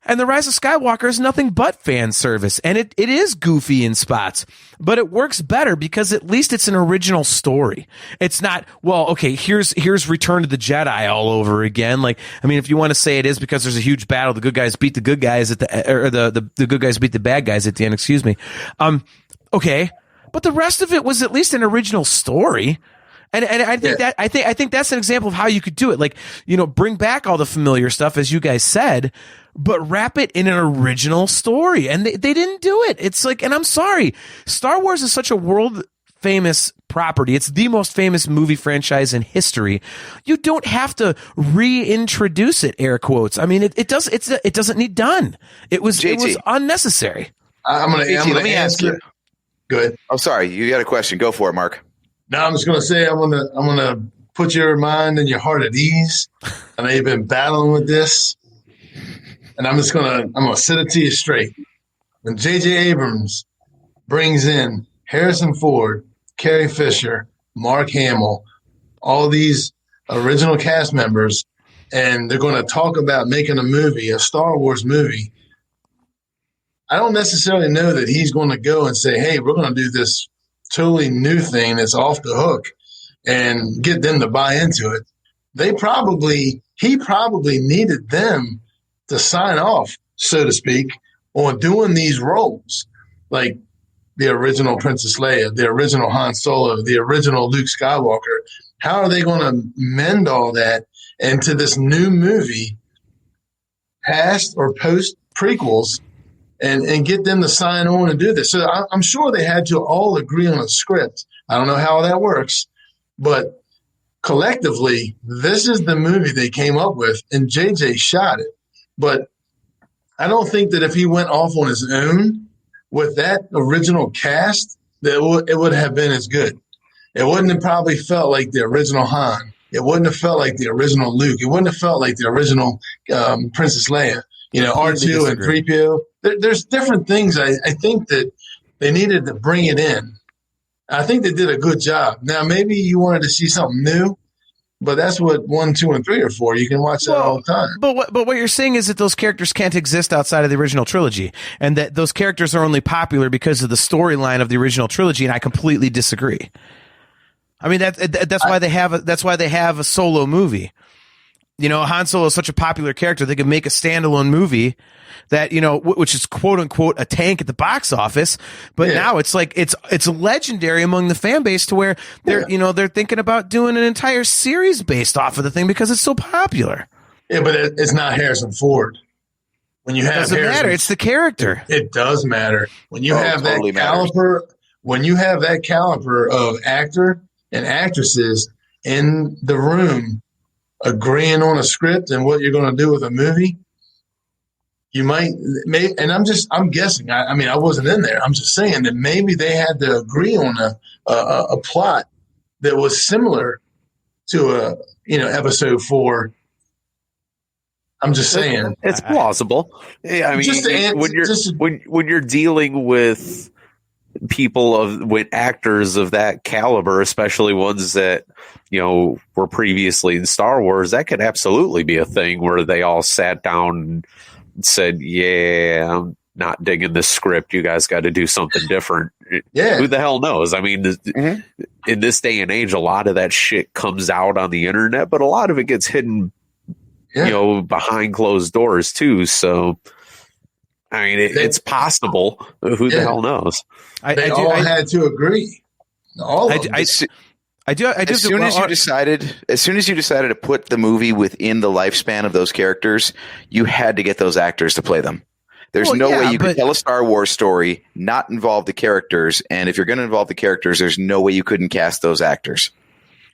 and The Rise of Skywalker is nothing but fan service, and it is goofy in spots, but it works better because at least it's an original story. It's not, well, okay, here's Return of the Jedi all over again. Like, I mean, if you want to say it is because there's a huge battle, the good guys beat the good guys at the good guys beat the bad guys at the end. Excuse me. Okay, but the rest of it was at least an original story. And I think I think that's an example of how you could do it. Like, you know, bring back all the familiar stuff, as you guys said, but wrap it in an original story. And they didn't do it. It's like, and I'm sorry, Star Wars is such a world famous property. It's the most famous movie franchise in history. You don't have to reintroduce it, air quotes. I mean, it doesn't need done. It was unnecessary. I'm gonna let me ask you. Good. Oh, sorry, you got a question. Go for it, Mark. No, I'm just gonna say I'm gonna put your mind and your heart at ease. I know you've been battling with this, and I'm gonna set it to you straight. When J.J. Abrams brings in Harrison Ford, Carrie Fisher, Mark Hamill, all these original cast members, and they're going to talk about making a Star Wars movie, I don't necessarily know that he's going to go and say, hey, we're going to do this totally new thing that's off the hook and get them to buy into it. He probably needed them to sign off, so to speak, on doing these roles, like the original Princess Leia, the original Han Solo, the original Luke Skywalker. How are they going to mend all that into this new movie, past or post prequels, and get them to sign on and do this? So I'm sure they had to all agree on a script. I don't know how that works, but collectively, this is the movie they came up with, and JJ shot it. But I don't think that if he went off on his own with that original cast, that it would have been as good. It wouldn't have probably felt like the original Han. It wouldn't have felt like the original Luke. It wouldn't have felt like the original Princess Leia. You know, R2 and 3PO. There's different things I think that they needed to bring it in. I think they did a good job. Now, maybe you wanted to see something new, but that's what 1, 2, and 3 are for. You can watch that all the time. But what you're saying is that those characters can't exist outside of the original trilogy, and that those characters are only popular because of the storyline of the original trilogy, and I completely disagree. I mean, that's why they have a solo movie. You know, Han Solo is such a popular character, they could make a standalone movie that, you know, which is quote unquote a tank at the box office. But now it's like, it's legendary among the fan base to where they're thinking about doing an entire series based off of the thing because it's so popular. Yeah, but it's not Harrison Ford. When you have doesn't matter. It's the character. It does matter. When you have totally that caliber, when you have that caliber of actor and actresses in the room agreeing on a script and what you're going to do with a movie, you might, and I'm guessing. I mean, I wasn't in there. I'm just saying that maybe they had to agree on a plot that was similar to episode 4. I'm just saying it's plausible. Yeah, I mean, when you're dealing with with actors of that caliber, especially ones that, you know, were previously in Star Wars, that could absolutely be a thing where they all sat down and said, yeah, I'm not digging this script. You guys got to do something different. Yeah. Who the hell knows? I mean, in this day and age, a lot of that shit comes out on the internet, but a lot of it gets hidden behind closed doors too. So, I mean, it's possible. Who the hell knows? They all had to agree. All of them. As soon as you decided to put the movie within the lifespan of those characters, you had to get those actors to play them. There's no way you could tell a Star Wars story, not involve the characters, and if you're going to involve the characters, there's no way you couldn't cast those actors.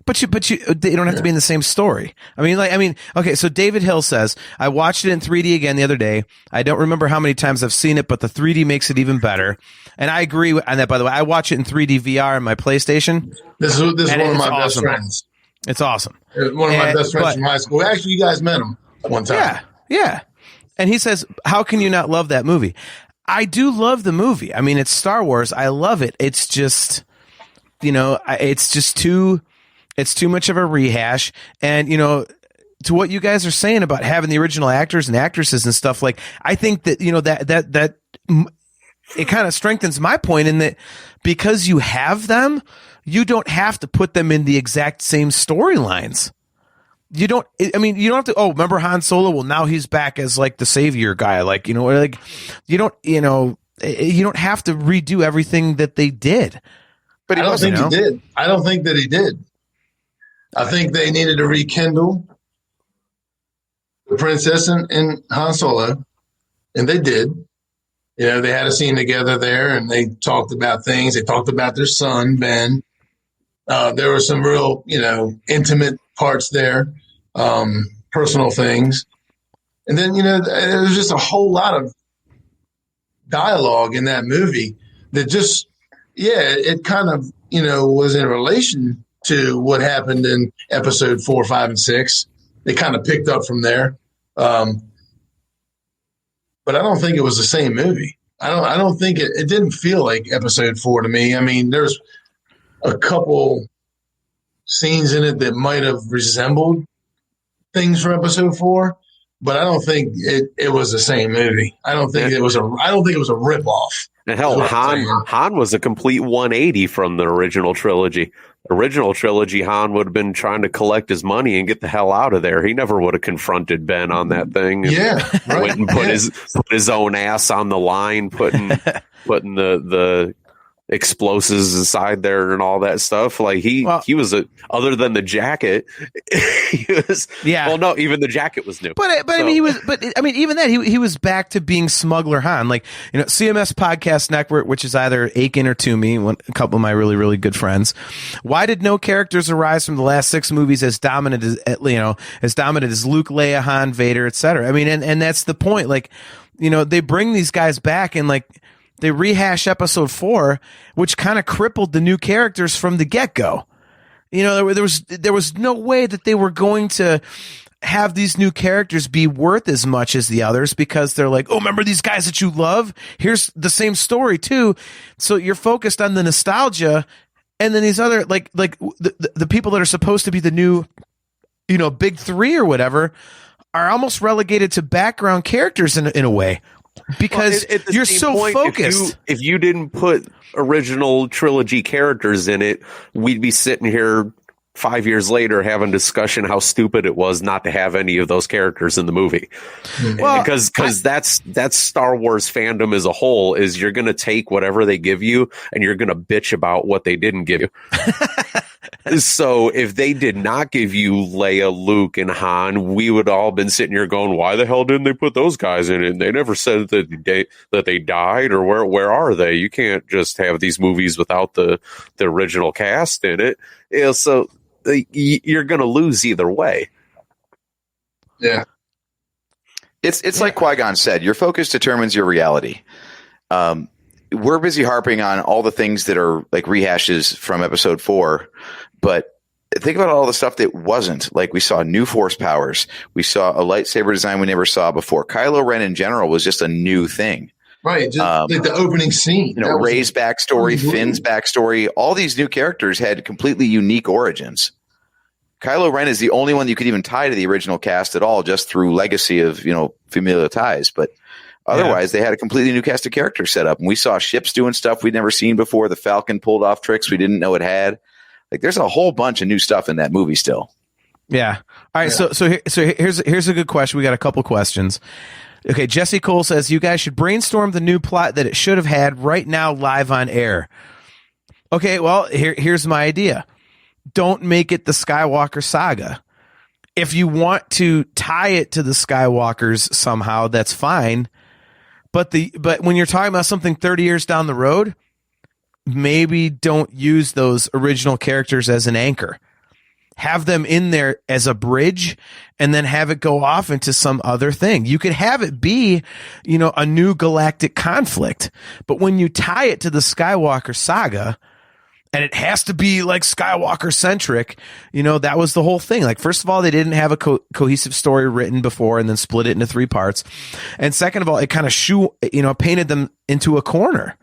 But they don't have to be in the same story. Okay. So David Hill says, I watched it in 3D again the other day. I don't remember how many times I've seen it, but the 3D makes it even better. And I agree on that. By the way, I watch it in 3D VR on my PlayStation. This is one of my best friends. It's awesome. One of my best friends from high school. Actually, you guys met him one time. Yeah. And he says, how can you not love that movie? I do love the movie. I mean, it's Star Wars. I love it. It's just, it's too much of a rehash. And, to what you guys are saying about having the original actors and actresses and stuff, like, I think that, that it kind of strengthens my point in that because you have them, you don't have to put them in the exact same storylines. You don't have to, remember Han Solo? Well, now he's back as like the savior guy. Like, you don't have to redo everything that they did. But I don't think he did. I don't think that he did. I think they needed to rekindle the princess and Han Solo, and they did. They had a scene together there, and they talked about things. They talked about their son, Ben. There were some real, intimate parts there, personal things. And then, there was just a whole lot of dialogue in that movie that just, it kind of, was in relation to what happened in episode 4, 5, and 6. They kind of picked up from there. But I don't think it was the same movie. I don't think it didn't feel like episode 4 to me. I mean, there's a couple scenes in it that might have resembled things from episode 4, but I don't think it was the same movie. I don't think it was a ripoff. And hell, Han was a complete 180 from the original trilogy. Original trilogy, Han would have been trying to collect his money and get the hell out of there. He never would have confronted Ben on that thing. Went and put his own ass on the line, putting the explosives inside there and all that stuff. Like he was other than the jacket, he was. Yeah. Well, no, even the jacket was new. But even that he was back to being Smuggler Han. Like, CMS Podcast Network, which is either Aiken or Toomey, a couple of my really, really good friends. Why did no characters arise from the last 6 movies as dominant as Luke, Leia, Han, Vader, etc.? I mean, and that's the point. Like, they bring these guys back and like, they rehash episode 4, which kind of crippled the new characters from the get-go. There was no way that they were going to have these new characters be worth as much as the others because they're like, oh, remember these guys that you love? Here's the same story too. So you're focused on the nostalgia, and then these other like the people that are supposed to be the new, big 3 or whatever are almost relegated to background characters in a way. Because you're so focused. If you didn't put original trilogy characters in it, we'd be sitting here 5 years later having a discussion how stupid it was not to have any of those characters in the movie. Well, because that's Star Wars fandom as a whole, is you're going to take whatever they give you and you're going to bitch about what they didn't give you. So if they did not give you Leia, Luke, and Han, we would all been sitting here going, why the hell didn't they put those guys in it? And they never said that they died, or where are they? You can't just have these movies without the original cast in it. So you're going to lose either way. Yeah. It's like Qui-Gon said, your focus determines your reality. We're busy harping on all the things that are like rehashes from episode 4, but think about all the stuff that wasn't. Like, we saw new force powers. We saw a lightsaber design we never saw before. Kylo Ren in general was just a new thing. Right. Just like the opening scene. Rey's backstory, Finn's backstory. All these new characters had completely unique origins. Kylo Ren is the only one you could even tie to the original cast at all, just through legacy of, familial ties. But otherwise, they had a completely new cast of characters set up. And we saw ships doing stuff we'd never seen before. The Falcon pulled off tricks we didn't know it had. Like, there's a whole bunch of new stuff in that movie still. Yeah. All right. So here's a good question. We got a couple questions. Okay. Jesse Cole says you guys should brainstorm the new plot that it should have had right now live on air. Okay. Well, here's my idea. Don't make it the Skywalker saga. If you want to tie it to the Skywalkers somehow, that's fine. But when you're talking about something 30 years down the road, maybe don't use those original characters as an anchor. Have them in there as a bridge and then have it go off into some other thing. You could have it be, a new galactic conflict, but when you tie it to the Skywalker saga, and it has to be like Skywalker centric, that was the whole thing. Like, first of all, they didn't have a cohesive story written before and then split it into 3 parts. And second of all, it kind of painted them into a corner.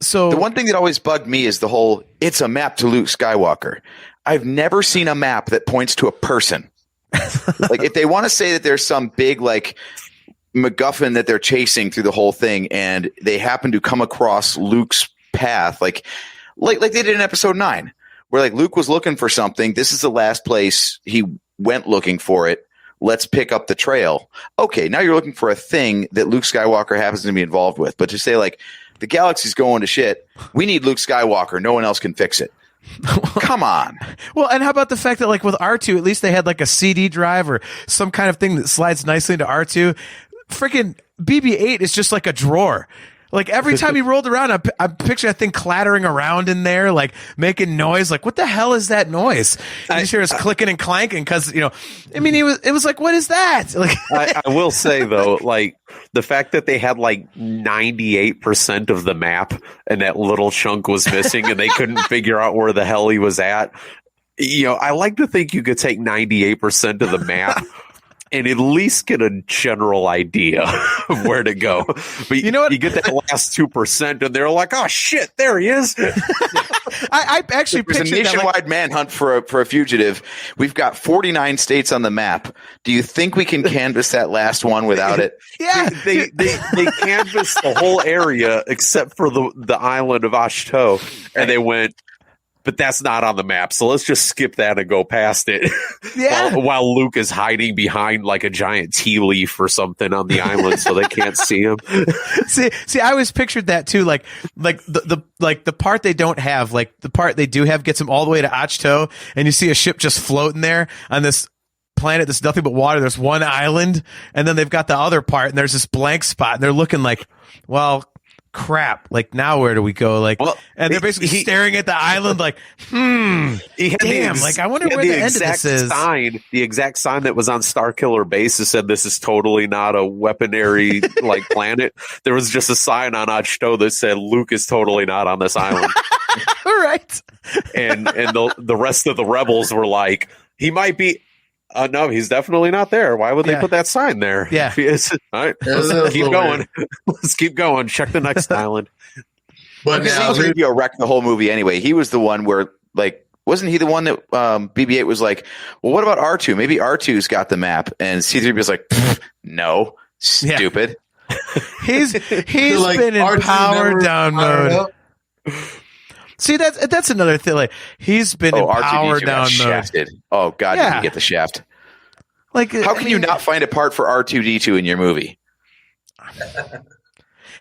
So the one thing that always bugged me is the whole, it's a map to Luke Skywalker. I've never seen a map that points to a person. Like, if they want to say that there's some big, like, MacGuffin that they're chasing through the whole thing and they happen to come across Luke's path, like they did in episode 9, where like Luke was looking for something. This is the last place he went looking for it. Let's pick up the trail. Okay, now you're looking for a thing that Luke Skywalker happens to be involved with. But to say like the galaxy's going to shit, we need Luke Skywalker. No one else can fix it. Come on. Well, and how about the fact that like with R2, at least they had like a CD drive or some kind of thing that slides nicely into R2. Freaking BB-8 is just like a drawer. Like every time he rolled around, I'm picturing that thing clattering around in there, like making noise. Like, what the hell is that noise? You just hear us clicking and clanking because, it was like, what is that? Like, I will say though, like the fact that they had like 98% of the map and that little chunk was missing and they couldn't figure out where the hell he was at. I like to think you could take 98% of the map and at least get a general idea of where to go. But you get that last 2% and they're like, oh shit, there he is. I actually There's a nationwide manhunt for a fugitive. We've got 49 states on the map. Do you think we can canvass that last one without it? Yeah. They canvassed the whole area except for the island of Ashto. And they went, but that's not on the map, so let's just skip that and go past it. Yeah. while Luke is hiding behind like a giant tea leaf or something on the island, so they can't see him. See, I always pictured that too. Like the part they don't have, like the part they do have, gets them all the way to Achto, and you see a ship just floating there on this planet that's nothing but water. There's one island, and then they've got the other part, and there's this blank spot, and they're looking like, well, crap, like now where do we go? Like, and they're basically staring at the island like, damn, like I wonder where the end of this is. The exact sign that was on Starkiller Base said this is totally not a weaponry like planet. There was just a sign on Achto that said Luke is totally not on this island. Right. And the rest of the rebels were like, he might be. No, he's definitely not there. Why would they put that sign there? Yeah. All right, let's keep going. Let's keep going. Check the next island. But now, C-3PO wrecked the whole movie anyway. He was the one where, like, wasn't he the one that BB-8 was like, well, what about R2? Maybe R2's got the map. And C-3PO was like, no, stupid. He's like, been in R2 power never down fired mode. up. See, that's another thing. Like, he's been in power R2D2 down mode. shafted. Oh God, did he get the shaft? Like, how can you not find a part for R2D2 in your movie?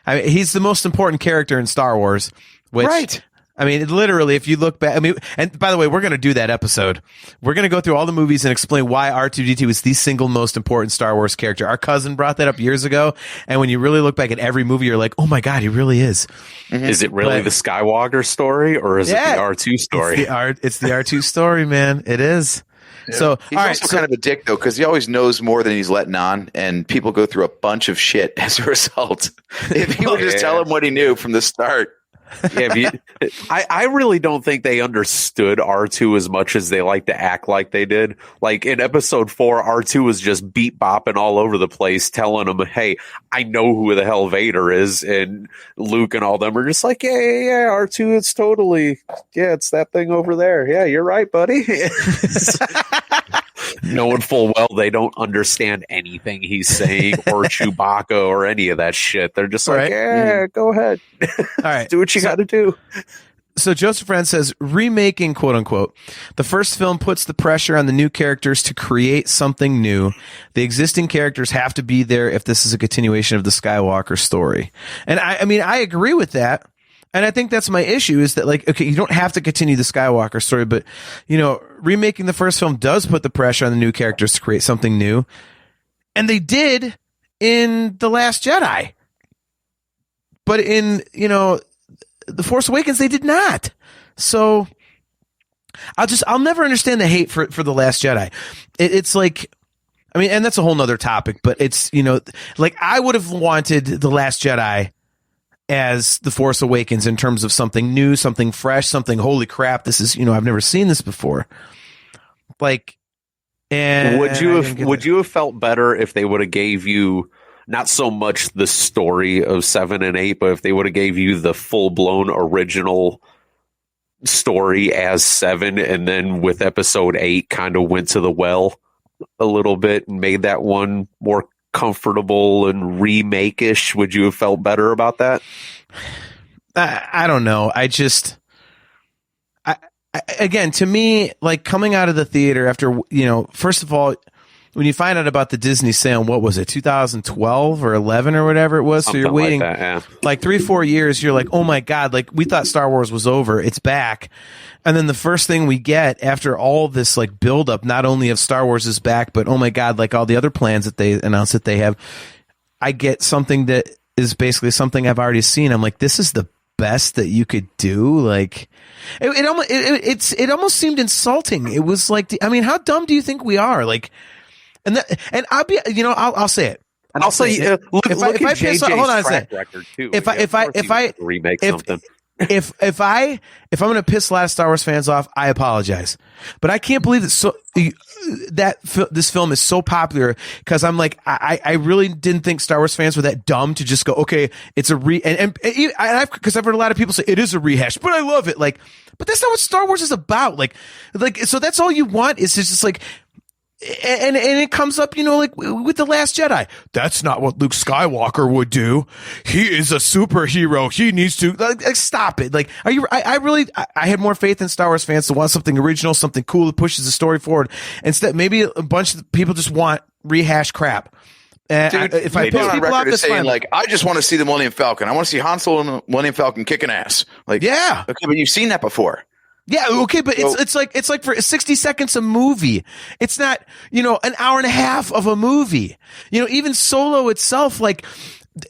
I mean, he's the most important character in Star Wars. Which, right. I mean, literally, if you look back, I mean, and by the way, we're going to do that episode. We're going to go through all the movies and explain why R2D2 is the single most important Star Wars character. Our cousin brought that up years ago, and when you really look back at every movie, you're like, oh my God, he really is. Mm-hmm. Is it really the Skywalker story, or is it the R2 story? It's the R2 story, man. It is. Yeah. So he's also kind of a dick though, because he always knows more than he's letting on, and people go through a bunch of shit as a result. If he would just tell him what he knew from the start. Yeah, I really don't think they understood R2 as much as they like to act like they did. Like in episode 4, R2 was just beat bopping all over the place, telling them, "Hey, I know who the hell Vader is," and Luke and all them are just like, "Yeah, R2, it's totally, it's that thing over there. Yeah, you're right, buddy." Knowing full well they don't understand anything he's saying or Chewbacca or any of that shit. They're just like, go ahead. All right. Do what you got to do. So Joseph Friend says, remaking, quote unquote, the first film puts the pressure on the new characters to create something new. The existing characters have to be there if this is a continuation of the Skywalker story. And I mean, I agree with that. And I think that's my issue is that, like, okay, you don't have to continue the Skywalker story, but, you know, remaking the first film does put the pressure on the new characters to create something new. And they did in The Last Jedi. But in, you know, The Force Awakens, they did not. So I'll never understand the hate for The Last Jedi. It's like, I mean, and that's a whole nother topic, but it's, you know, like I would have wanted The Last Jedi as The Force Awakens in terms of something new, something fresh, something, holy crap, this is, you know, I've never seen this before. Like, and would you have felt better if they would have gave you not so much the story of 7 and 8, but if they would have gave you the full blown original story as 7, and then with episode 8 kind of went to the well a little bit and made that one more comfortable and remake-ish? Would you have felt better about that? I don't know. Again, to me, like coming out of the theater after, you know, first of all, when you find out about the Disney sale, what was it, 2012 or 11 or whatever it was? Something so you're waiting like, that, yeah. like 3-4 years. You're like, oh my God, like we thought Star Wars was over. It's back. And then the first thing we get after all this like buildup, not only of Star Wars is back, but oh my God, like all the other plans that they announced that they have, I get something that is basically something I've already seen. I'm like, this is the best that you could do. Like it almost seemed insulting. It was like, I mean, how dumb do you think we are? Like, and I'll be, you know, I'll say it. And I'll say, look at JJ's hold on a track second. record too. If I remake something. if I'm going to piss a lot of Star Wars fans off, I apologize. But I can't believe this film is so popular because I'm like, I really didn't think Star Wars fans were that dumb to just go, okay, it's a because I've heard a lot of people say it is a rehash, but I love it. Like, but that's not what Star Wars is about. Like, so that's all you want is just like, and it comes up, you know, like with The Last Jedi. That's not what Luke Skywalker would do. He is a superhero. He needs to like stop it. Like, are you? I had more faith in Star Wars fans to want something original, something cool that pushes the story forward. Instead, maybe a bunch of people just want rehash crap. Dude, if I piss people off, that's saying fine. Like, I just want to see the Millennium Falcon. I want to see Han Solo and the Millennium Falcon kicking ass. Like, yeah, okay, but you've seen that before. Yeah, okay, but it's like for 60 seconds a movie. It's not, you know, an hour and a half of a movie. You know, even Solo itself, like,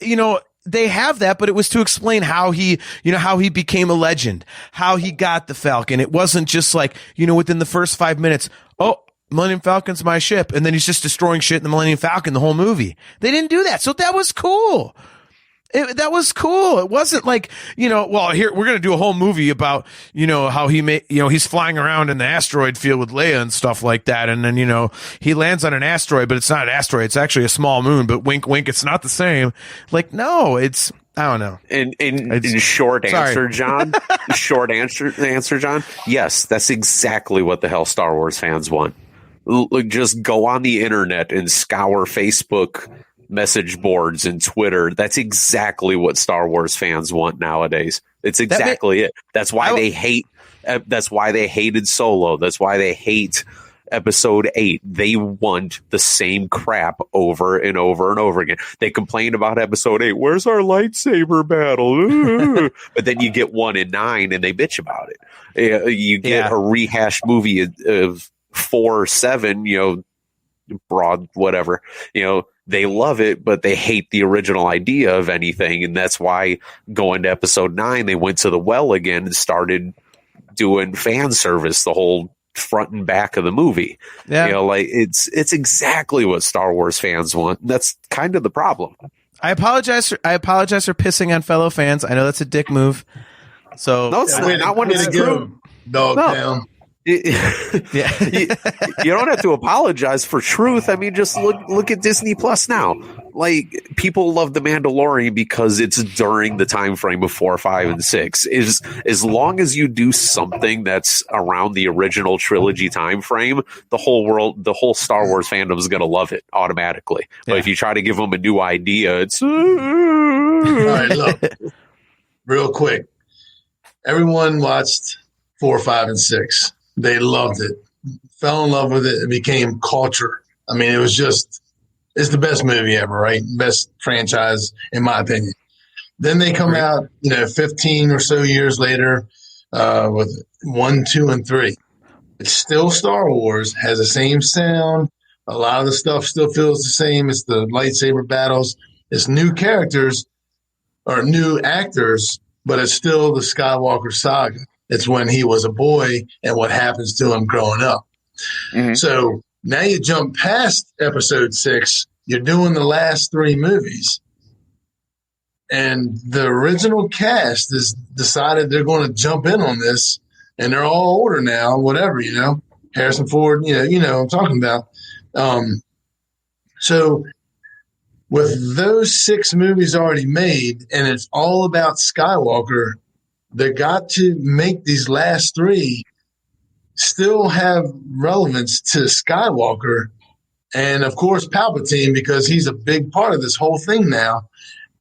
you know, they have that, but it was to explain how he became a legend, how he got the Falcon. It wasn't just like, you know, within the first 5 minutes, oh, Millennium Falcon's my ship, and then he's just destroying shit in the Millennium Falcon the whole movie. They didn't do that, so that was cool. That was cool. It wasn't like, you know, well, here, we're going to do a whole movie about, you know, how he's flying around in the asteroid field with Leia and stuff like that. And then, you know, he lands on an asteroid, but it's not an asteroid. It's actually a small moon, but wink, wink, it's not the same. Like, no, it's, I don't know. In short answer, John, John. Yes, that's exactly what the hell Star Wars fans want. Just go on the internet and scour Facebook message boards and Twitter. That's exactly what Star Wars fans want nowadays. It's exactly it. That's why they hate. That's why they hated Solo. That's why they hate Episode 8. They want the same crap over and over and over again. They complain about Episode 8. Where's our lightsaber battle? But then you get 1 and 9, and they bitch about it. You get a rehashed movie of 4 or 7. You know, broad whatever. You know. They love it, but they hate the original idea of anything. And that's why going to Episode 9, they went to the well again and started doing fan service the whole front and back of the movie. Yeah. You know, like it's exactly what Star Wars fans want. That's kind of the problem. I apologize for pissing on fellow fans. I know that's a dick move. So no, it's not when it's true. Down. Yeah, you don't have to apologize for truth. I mean, just look at Disney Plus now. Like, people love The Mandalorian because it's during the time frame of 4, 5, and 6. Is as long as you do something that's around the original trilogy time frame, the whole Star Wars fandom is going to love it automatically. Yeah. But if you try to give them a new idea, it's all right. Look, real quick. everyone watched 4, 5, and 6. They loved it, fell in love with it. It became culture. I mean, it was just, it's the best movie ever, right? Best franchise, in my opinion. Then they come out, 15 or so years later with 1, 2, and 3. It's still Star Wars, has the same sound. A lot of the stuff still feels the same. It's the lightsaber battles. It's new characters or new actors, but it's still the Skywalker saga. It's when he was a boy and what happens to him growing up. Mm-hmm. So now you jump past episode 6. You're doing the last 3 movies. And the original cast has decided they're going to jump in on this. And they're all older now, whatever, Harrison Ford, what I'm talking about. So with those 6 movies already made, and it's all about Skywalker, they got to make these last 3 still have relevance to Skywalker. And, of course, Palpatine, because he's a big part of this whole thing now.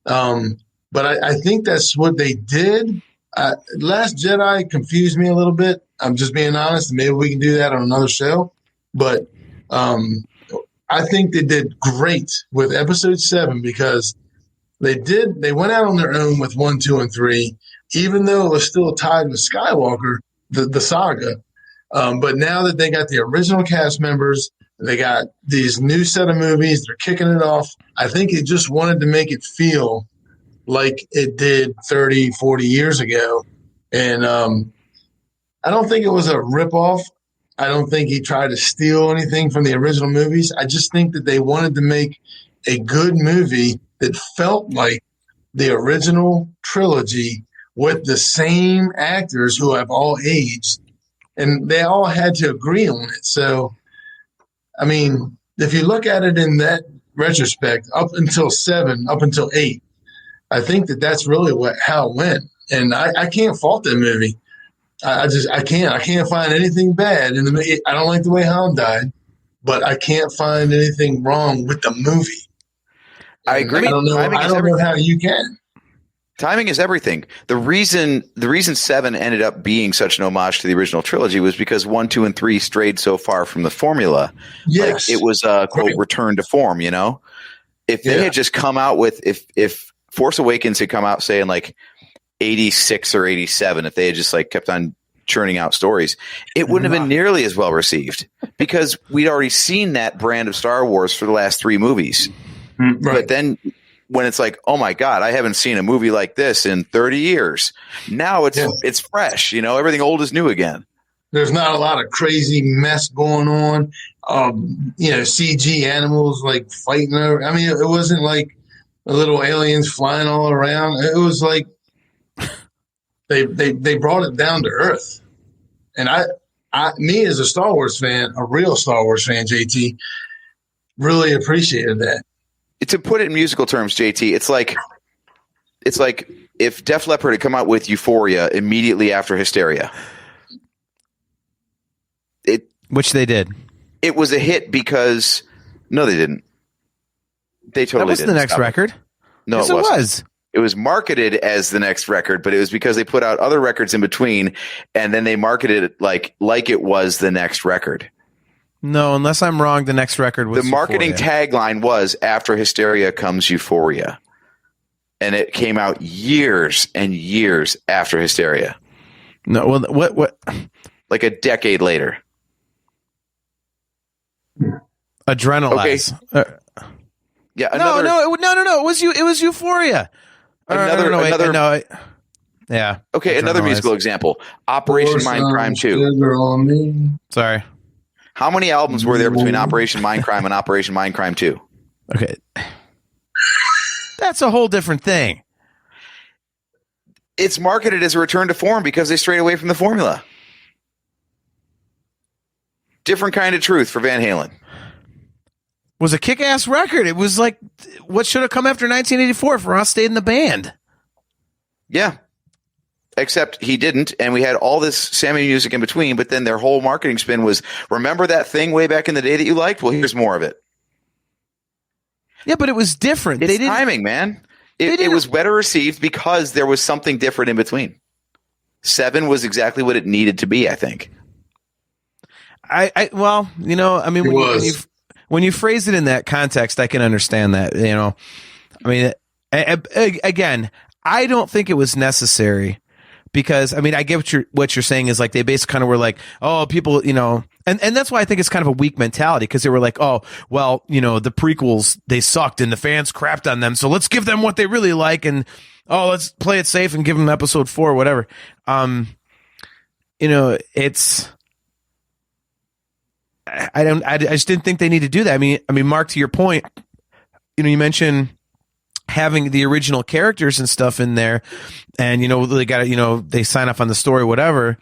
But I think that's what they did. Last Jedi confused me a little bit. I'm just being honest. Maybe we can do that on another show. But I think they did great with episode 7 because they went out on their own with 1, 2, and 3, even though it was still tied with Skywalker, the saga. But now that they got the original cast members, they got these new set of movies, they're kicking it off. I think it just wanted to make it feel like it did 30, 40 years ago. And I don't think it was a ripoff. I don't think he tried to steal anything from the original movies. I just think that they wanted to make a good movie that felt like the original trilogy with the same actors who have all aged. And they all had to agree on it. So, I mean, if you look at it in that retrospect, up until 7, up until 8, I think that that's really how it went. And I can't fault that movie. I can't find anything bad in the movie. I don't like the way Han died, but I can't find anything wrong with the movie. I agree. I don't know how you can. Timing is everything. The reason 7 ended up being such an homage to the original trilogy was because 1, 2, and 3 strayed so far from the formula. Yes. Like it was a quote return to form, If they had just come out with if Force Awakens had come out saying like 86 or 87, if they had just like kept on churning out stories, it wouldn't have been nearly as well received because we'd already seen that brand of Star Wars for the last 3 movies. Right. But then when it's like, oh my God, I haven't seen a movie like this in 30 years. Now it's fresh, everything old is new again. There's not a lot of crazy mess going on. CG animals like fighting over. I mean, it wasn't like little aliens flying all around. It was like they brought it down to earth. And me as a Star Wars fan, a real Star Wars fan, JT, really appreciated that. To put it in musical terms, JT, it's like if Def Leppard had come out with Euphoria immediately after Hysteria. Which they did. It was a hit because no, they didn't. They totally That wasn't didn't. the next record. No, yes, it wasn't. It was. It was marketed as the next record, but it was because they put out other records in between, and then they marketed it like it was the next record. No, unless I'm wrong, the next record was the marketing tagline was "After Hysteria comes Euphoria," and it came out years and years after Hysteria. No, well, what? Like a decade later. Adrenalize. Okay. Yeah. No. It was Euphoria. Yeah. Okay. Another musical example: Operation Mindcrime 2. Sorry. How many albums were there between Operation Mindcrime and Operation Mindcrime 2? Okay. That's a whole different thing. It's marketed as a return to form because they strayed away from the formula. Different kind of truth for Van Halen. Was a kick-ass record. It was like what should have come after 1984 if Ross stayed in the band. Yeah. Except he didn't, and we had all this Sammy music in between, but then their whole marketing spin was, remember that thing way back in the day that you liked? Well, here's more of it. Yeah, but it was different. It's timing, man. It was better received because there was something different in between. 7 was exactly what it needed to be, I think. Well, I mean, when you phrase it in that context, I can understand that, I mean, again, I don't think it was necessary because, I mean, I get what you're saying is like, they basically kind of were like, oh, people, and that's why I think it's kind of a weak mentality because they were like, oh, well, the prequels, they sucked and the fans crapped on them. So let's give them what they really like. And, oh, let's play it safe and give them episode 4 or whatever. It's, I just didn't think they need to do that. I mean, Mark, to your point, you mentioned having the original characters and stuff in there and, they got to, they sign off on the story, whatever.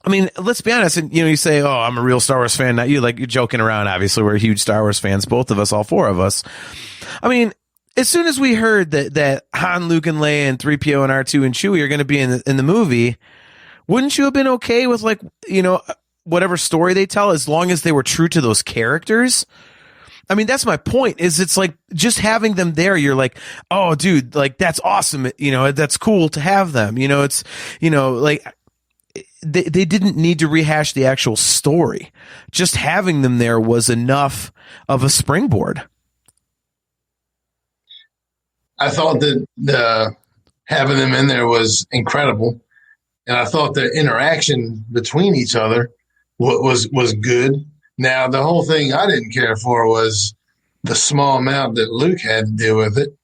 I mean, let's be honest. And, you say, oh, I'm a real Star Wars fan, not you. Like, you're joking around. Obviously, we're huge Star Wars fans, both of us, all 4 of us. I mean, as soon as we heard that Han, Luke, and Leia, and 3PO, and R2, and Chewie are going to be in the movie, wouldn't you have been okay with, like, whatever story they tell, as long as they were true to those characters? I mean, that's my point, is it's like just having them there. You're like, oh, dude, like, that's awesome. That's cool to have them. It's, like, they didn't need to rehash the actual story. Just having them there was enough of a springboard. I thought that having them in there was incredible. And I thought the interaction between each other was good. Now, the whole thing I didn't care for was the small amount that Luke had to deal with it.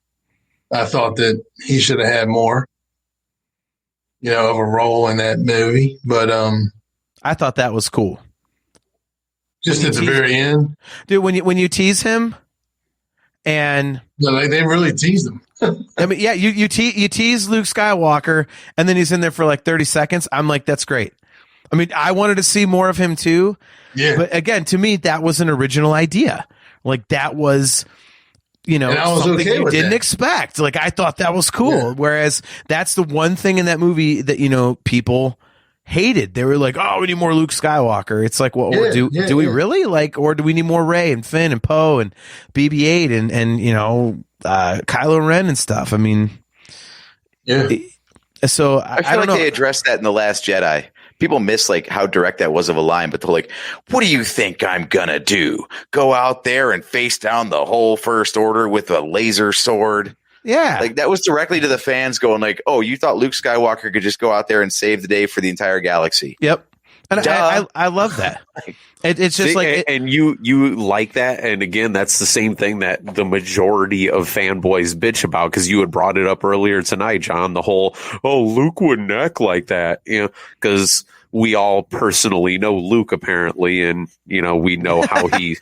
I thought that he should have had more, of a role in that movie. But I thought that was cool. Just at the very end. Dude, when you tease him and... No, they really teased him. I mean, yeah, you tease Luke Skywalker and then he's in there for like 30 seconds. I'm like, that's great. I mean, I wanted to see more of him too. Yeah. But again, to me, that was an original idea. Like, that was, something okay you didn't expect. Like, I thought that was cool. Yeah. Whereas that's the one thing in that movie that, people hated. They were like, oh, we need more Luke Skywalker. It's like, well, do we really? Like, or do we need more Rey and Finn and Poe and BB-8 and Kylo Ren and stuff? I mean, yeah. So I feel like they addressed that in The Last Jedi. People miss like how direct that was of a line, but they're like, what do you think I'm gonna do? Go out there and face down the whole First Order with a laser sword? Yeah. Like, that was directly to the fans going like, oh, you thought Luke Skywalker could just go out there and save the day for the entire galaxy? Yep. And I love that. It's just and you like that. And again, that's the same thing that the majority of fanboys bitch about, because you had brought it up earlier tonight, John, the whole, oh, Luke wouldn't act like that. Because we all personally know Luke, apparently, and, we know how he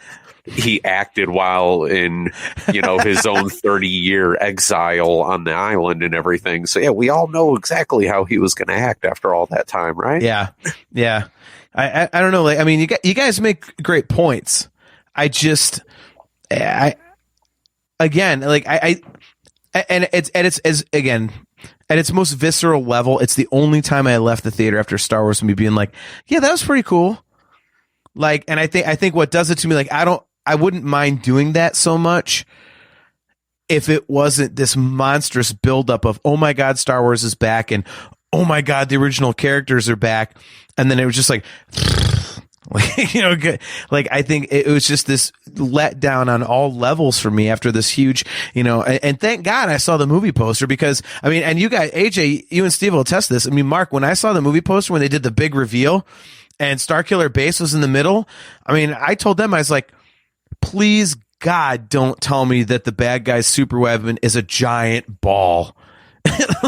acted while in, his own 30-year exile on the island and everything. So, yeah, we all know exactly how he was going to act after all that time, right? Yeah. Yeah. I don't know. Like, I mean, you guys make great points. Again, like and it's again, at its most visceral level, it's the only time I left the theater after Star Wars me being like, yeah, that was pretty cool. Like, and I think what does it to me, like, I wouldn't mind doing that so much if it wasn't this monstrous buildup of, oh my God, Star Wars is back, and oh my God, the original characters are back. And then it was just like, like, I think it was just this letdown on all levels for me after this huge, and thank God I saw the movie poster, because I mean, and you guys, AJ, you and Steve will attest this. I mean, Mark, when I saw the movie poster, when they did the big reveal and Starkiller Base was in the middle, I mean, I told them, I was like, please God, don't tell me that the bad guy's super weapon is a giant ball.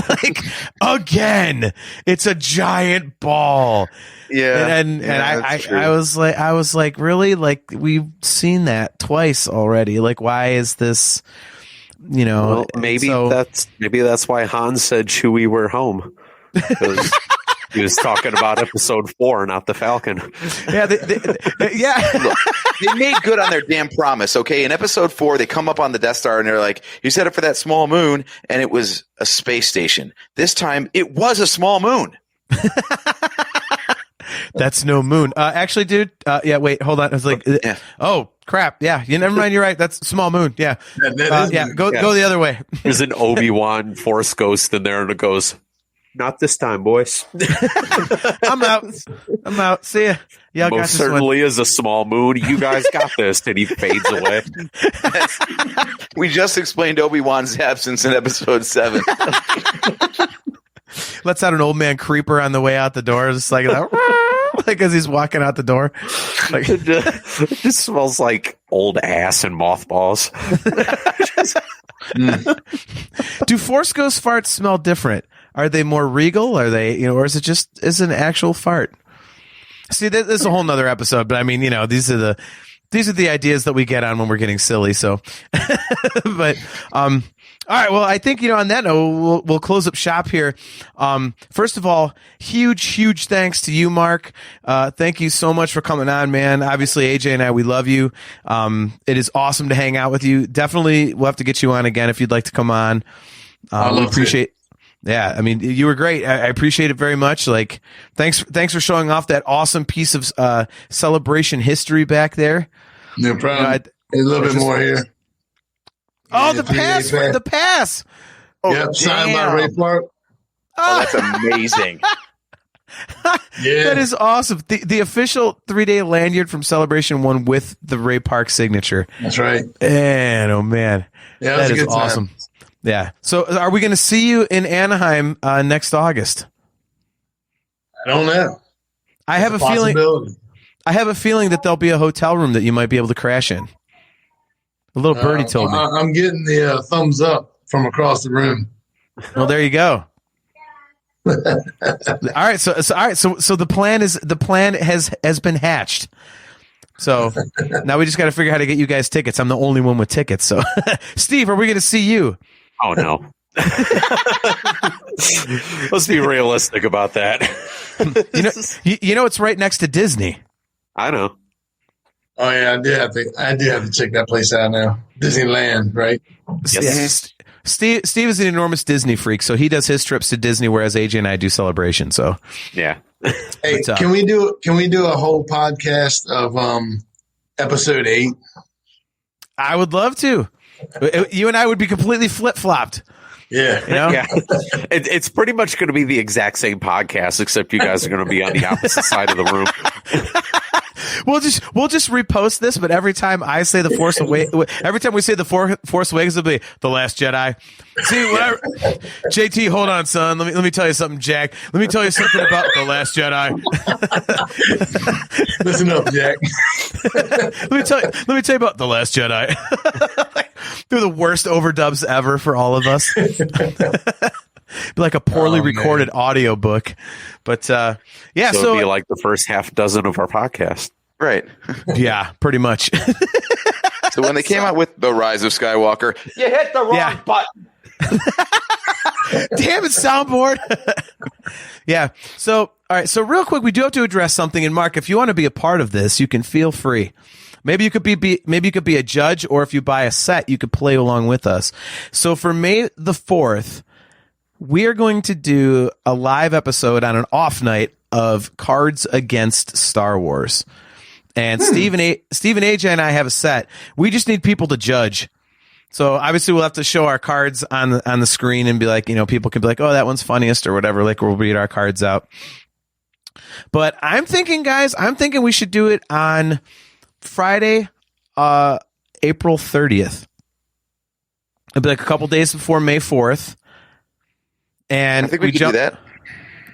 Like, again, it's a giant ball. Yeah. And I was like, really? Like, we've seen that twice already. Like, why is this, well, maybe that's why Han said Chewie, we're home. Because he was talking about episode 4, not the Falcon. Yeah. Yeah. Look, they made good on their damn promise. Okay. In episode 4, they come up on the Death Star and they're like, you set it for that small moon, and it was a space station. This time it was a small moon. That's no moon. Actually, dude. Yeah. Wait. Hold on. I was like, oh crap. Yeah. Never mind. You're right. That's small moon. Yeah. Go the other way. There's an Obi-Wan Force ghost in there, and it goes, Not this time, boys. I'm out. See ya. Y'all got Most this certainly is a small moon. You guys got this. And he fades away. We just explained Obi-Wan's absence in episode 7. Lets out an old man creeper on the way out the door. Just like that. Like as he's walking out the door. Like, It just smells like old ass and mothballs. do Force Ghost farts smell different? Are they more regal? Are they, or is it just an actual fart? See, this is a whole nother episode, but I mean, these are the ideas that we get on when we're getting silly. So, but, all right. Well, I think, on that note, we'll close up shop here. First of all, huge thanks to you, Mark. Thank you so much for coming on, man. Obviously, AJ and I, we love you. It is awesome to hang out with you. Definitely, we'll have to get you on again if you'd like to come on. We appreciate. Yeah, I mean, you were great. I appreciate it very much. Like, thanks for showing off that awesome piece of celebration history back there. No problem. A little bit more here. Oh, the pass! The pass! Oh, yep, signed by Ray Park. Oh, that's amazing. Yeah, that is awesome. The official 3-day lanyard from Celebration 1 with the Ray Park signature. That's right. And oh man, yeah, that a is good time. awesome. Yeah. So, are we going to see you in Anaheim next August? I don't know. I have a feeling. I have a feeling that there'll be a hotel room that you might be able to crash in. A little birdie told me. I'm getting the thumbs up from across the room. Well, there you go. All right. So the plan has been hatched. So now we just got to figure out how to get you guys tickets. I'm the only one with tickets. So, Steve, are we going to see you? Oh, no. Let's be realistic about that. It's right next to Disney. I know. Oh yeah, I do have to check that place out now. Disneyland, right? Yes. Steve is an enormous Disney freak, so he does his trips to Disney, whereas AJ and I do Celebration. So yeah. Hey, can we do a whole podcast of episode 8? I would love to. You and I would be completely flip flopped. Yeah. Yeah. It's pretty much going to be the exact same podcast, except you guys are going to be on the opposite side of the room. We'll just repost this, but every time I say the Force Awakens, every time we say the Force Awakens, it'll be The Last Jedi. See, whatever. JT, hold on, son. Let me tell you something, Jack. Let me tell you something about The Last Jedi. Listen up, Jack. Let me tell you about The Last Jedi. They're the worst overdubs ever for all of us. Be like a poorly recorded audiobook. But yeah, so it'd be like the first half dozen of our podcast. Right. Yeah, pretty much. So when they came out with The Rise of Skywalker, you hit the wrong button. Damn it, soundboard. Yeah. So, all right. So real quick, we do have to address something. And Mark, if you want to be a part of this, you can feel free. Maybe you could be a judge, or if you buy a set, you could play along with us. So for May the 4th, we are going to do a live episode on an off night of Cards Against Star Wars. And Steve and AJ and I have a set. We just need people to judge. So obviously we'll have to show our cards on the screen and be like, people can be like, oh, that one's funniest or whatever. Like we'll read our cards out. But I'm thinking, guys, we should do it on Friday, April 30th. It'll be like a couple days before May 4th. And I think we could do that.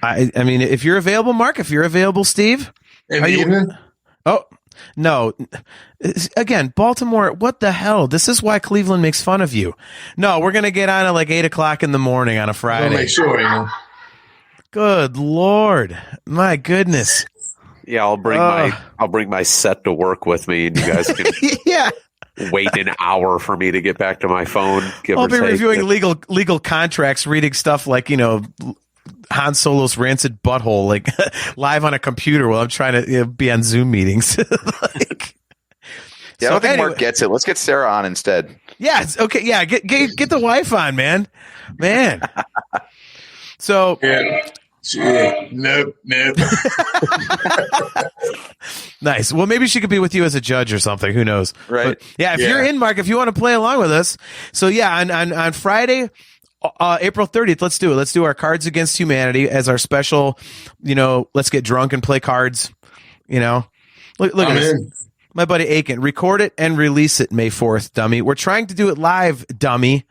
I mean, if you're available, Mark, if you're available, Steve. In the evening? Oh, no. Again, Baltimore, what the hell? This is why Cleveland makes fun of you. No, we're going to get on at like 8 o'clock in the morning on a Friday. I'll make sure, Good Lord. My goodness. Yeah, I'll bring my set to work with me, and you guys can wait an hour for me to get back to my phone. I'll be reviewing legal contracts, reading stuff like, Han Solo's rancid butthole, like live on a computer while I'm trying to be on Zoom meetings. I don't think Mark gets it. Let's get Sarah on instead. Yeah. Okay. Yeah. Get the wife on, man. So. Yeah. Nope. Nice. Well, maybe she could be with you as a judge or something. Who knows? Right. But, if you're in, Mark, if you want to play along with us. So yeah, on Friday, April 30th. Let's do it. Let's do our Cards Against Humanity as our special, let's get drunk and play cards. Look at this. My buddy Aiken, record it and release it May 4th, dummy. We're trying to do it live, dummy.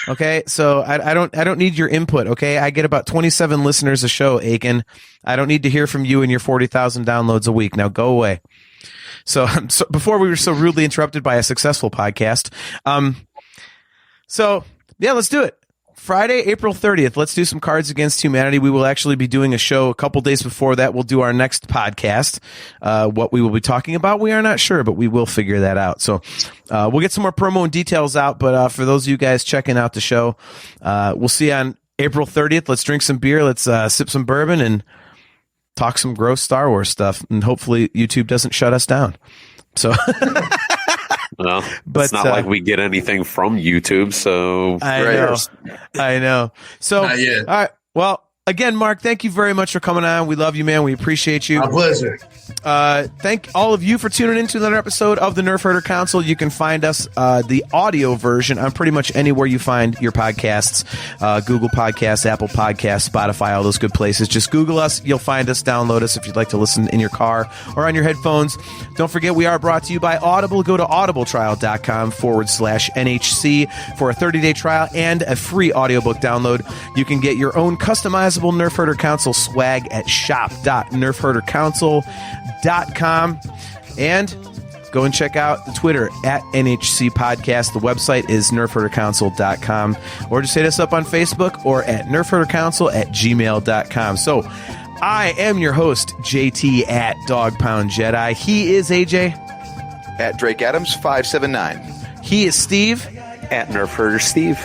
Okay, so I don't need your input. Okay, I get about 27 listeners a show, Aiken. I don't need to hear from you and your 40,000 downloads a week. Now go away. So before we were so rudely interrupted by a successful podcast. So yeah, let's do it. Friday, April 30th. Let's do some Cards Against Humanity. We will actually be doing a show a couple days before that. We'll do our next podcast. What we will be talking about, we are not sure, but we will figure that out. So we'll get some more promo and details out. But for those of you guys checking out the show, we'll see you on April 30th. Let's drink some beer. Let's sip some bourbon and talk some gross Star Wars stuff. And hopefully YouTube doesn't shut us down. So... Well, it's not like we get anything from YouTube, so I know. So, all right. Well, again, Mark, thank you very much for coming on. We love you, man. We appreciate you. My pleasure. Thank all of you for tuning in to another episode of the Nerf Herder Council. You can find us, the audio version, on pretty much anywhere you find your podcasts. Google Podcasts, Apple Podcasts, Spotify, all those good places. Just Google us. You'll find us. Download us if you'd like to listen in your car or on your headphones. Don't forget, we are brought to you by Audible. Go to audibletrial.com/NHC for a 30-day trial and a free audiobook download. You can get your own customizable Nerf Herder Council swag at shop.nerfherdercouncil.com, and go and check out the Twitter at NHC Podcast. The website is nerfherdercouncil.com, or just hit us up on Facebook or at nerfherdercouncil@gmail.com. So I am your host, JT at Dog Pound Jedi. He is AJ at Drake Adams 579. He is Steve at Nerf Herder Steve.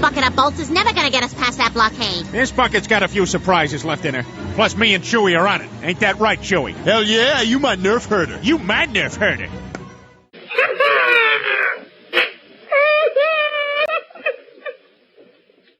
Bucket of bolts is never gonna get us past that blockade. This bucket's got a few surprises left in her. Plus, me and Chewie are on it. Ain't that right, Chewie? Hell yeah, you my Nerf herder. You my Nerf herder.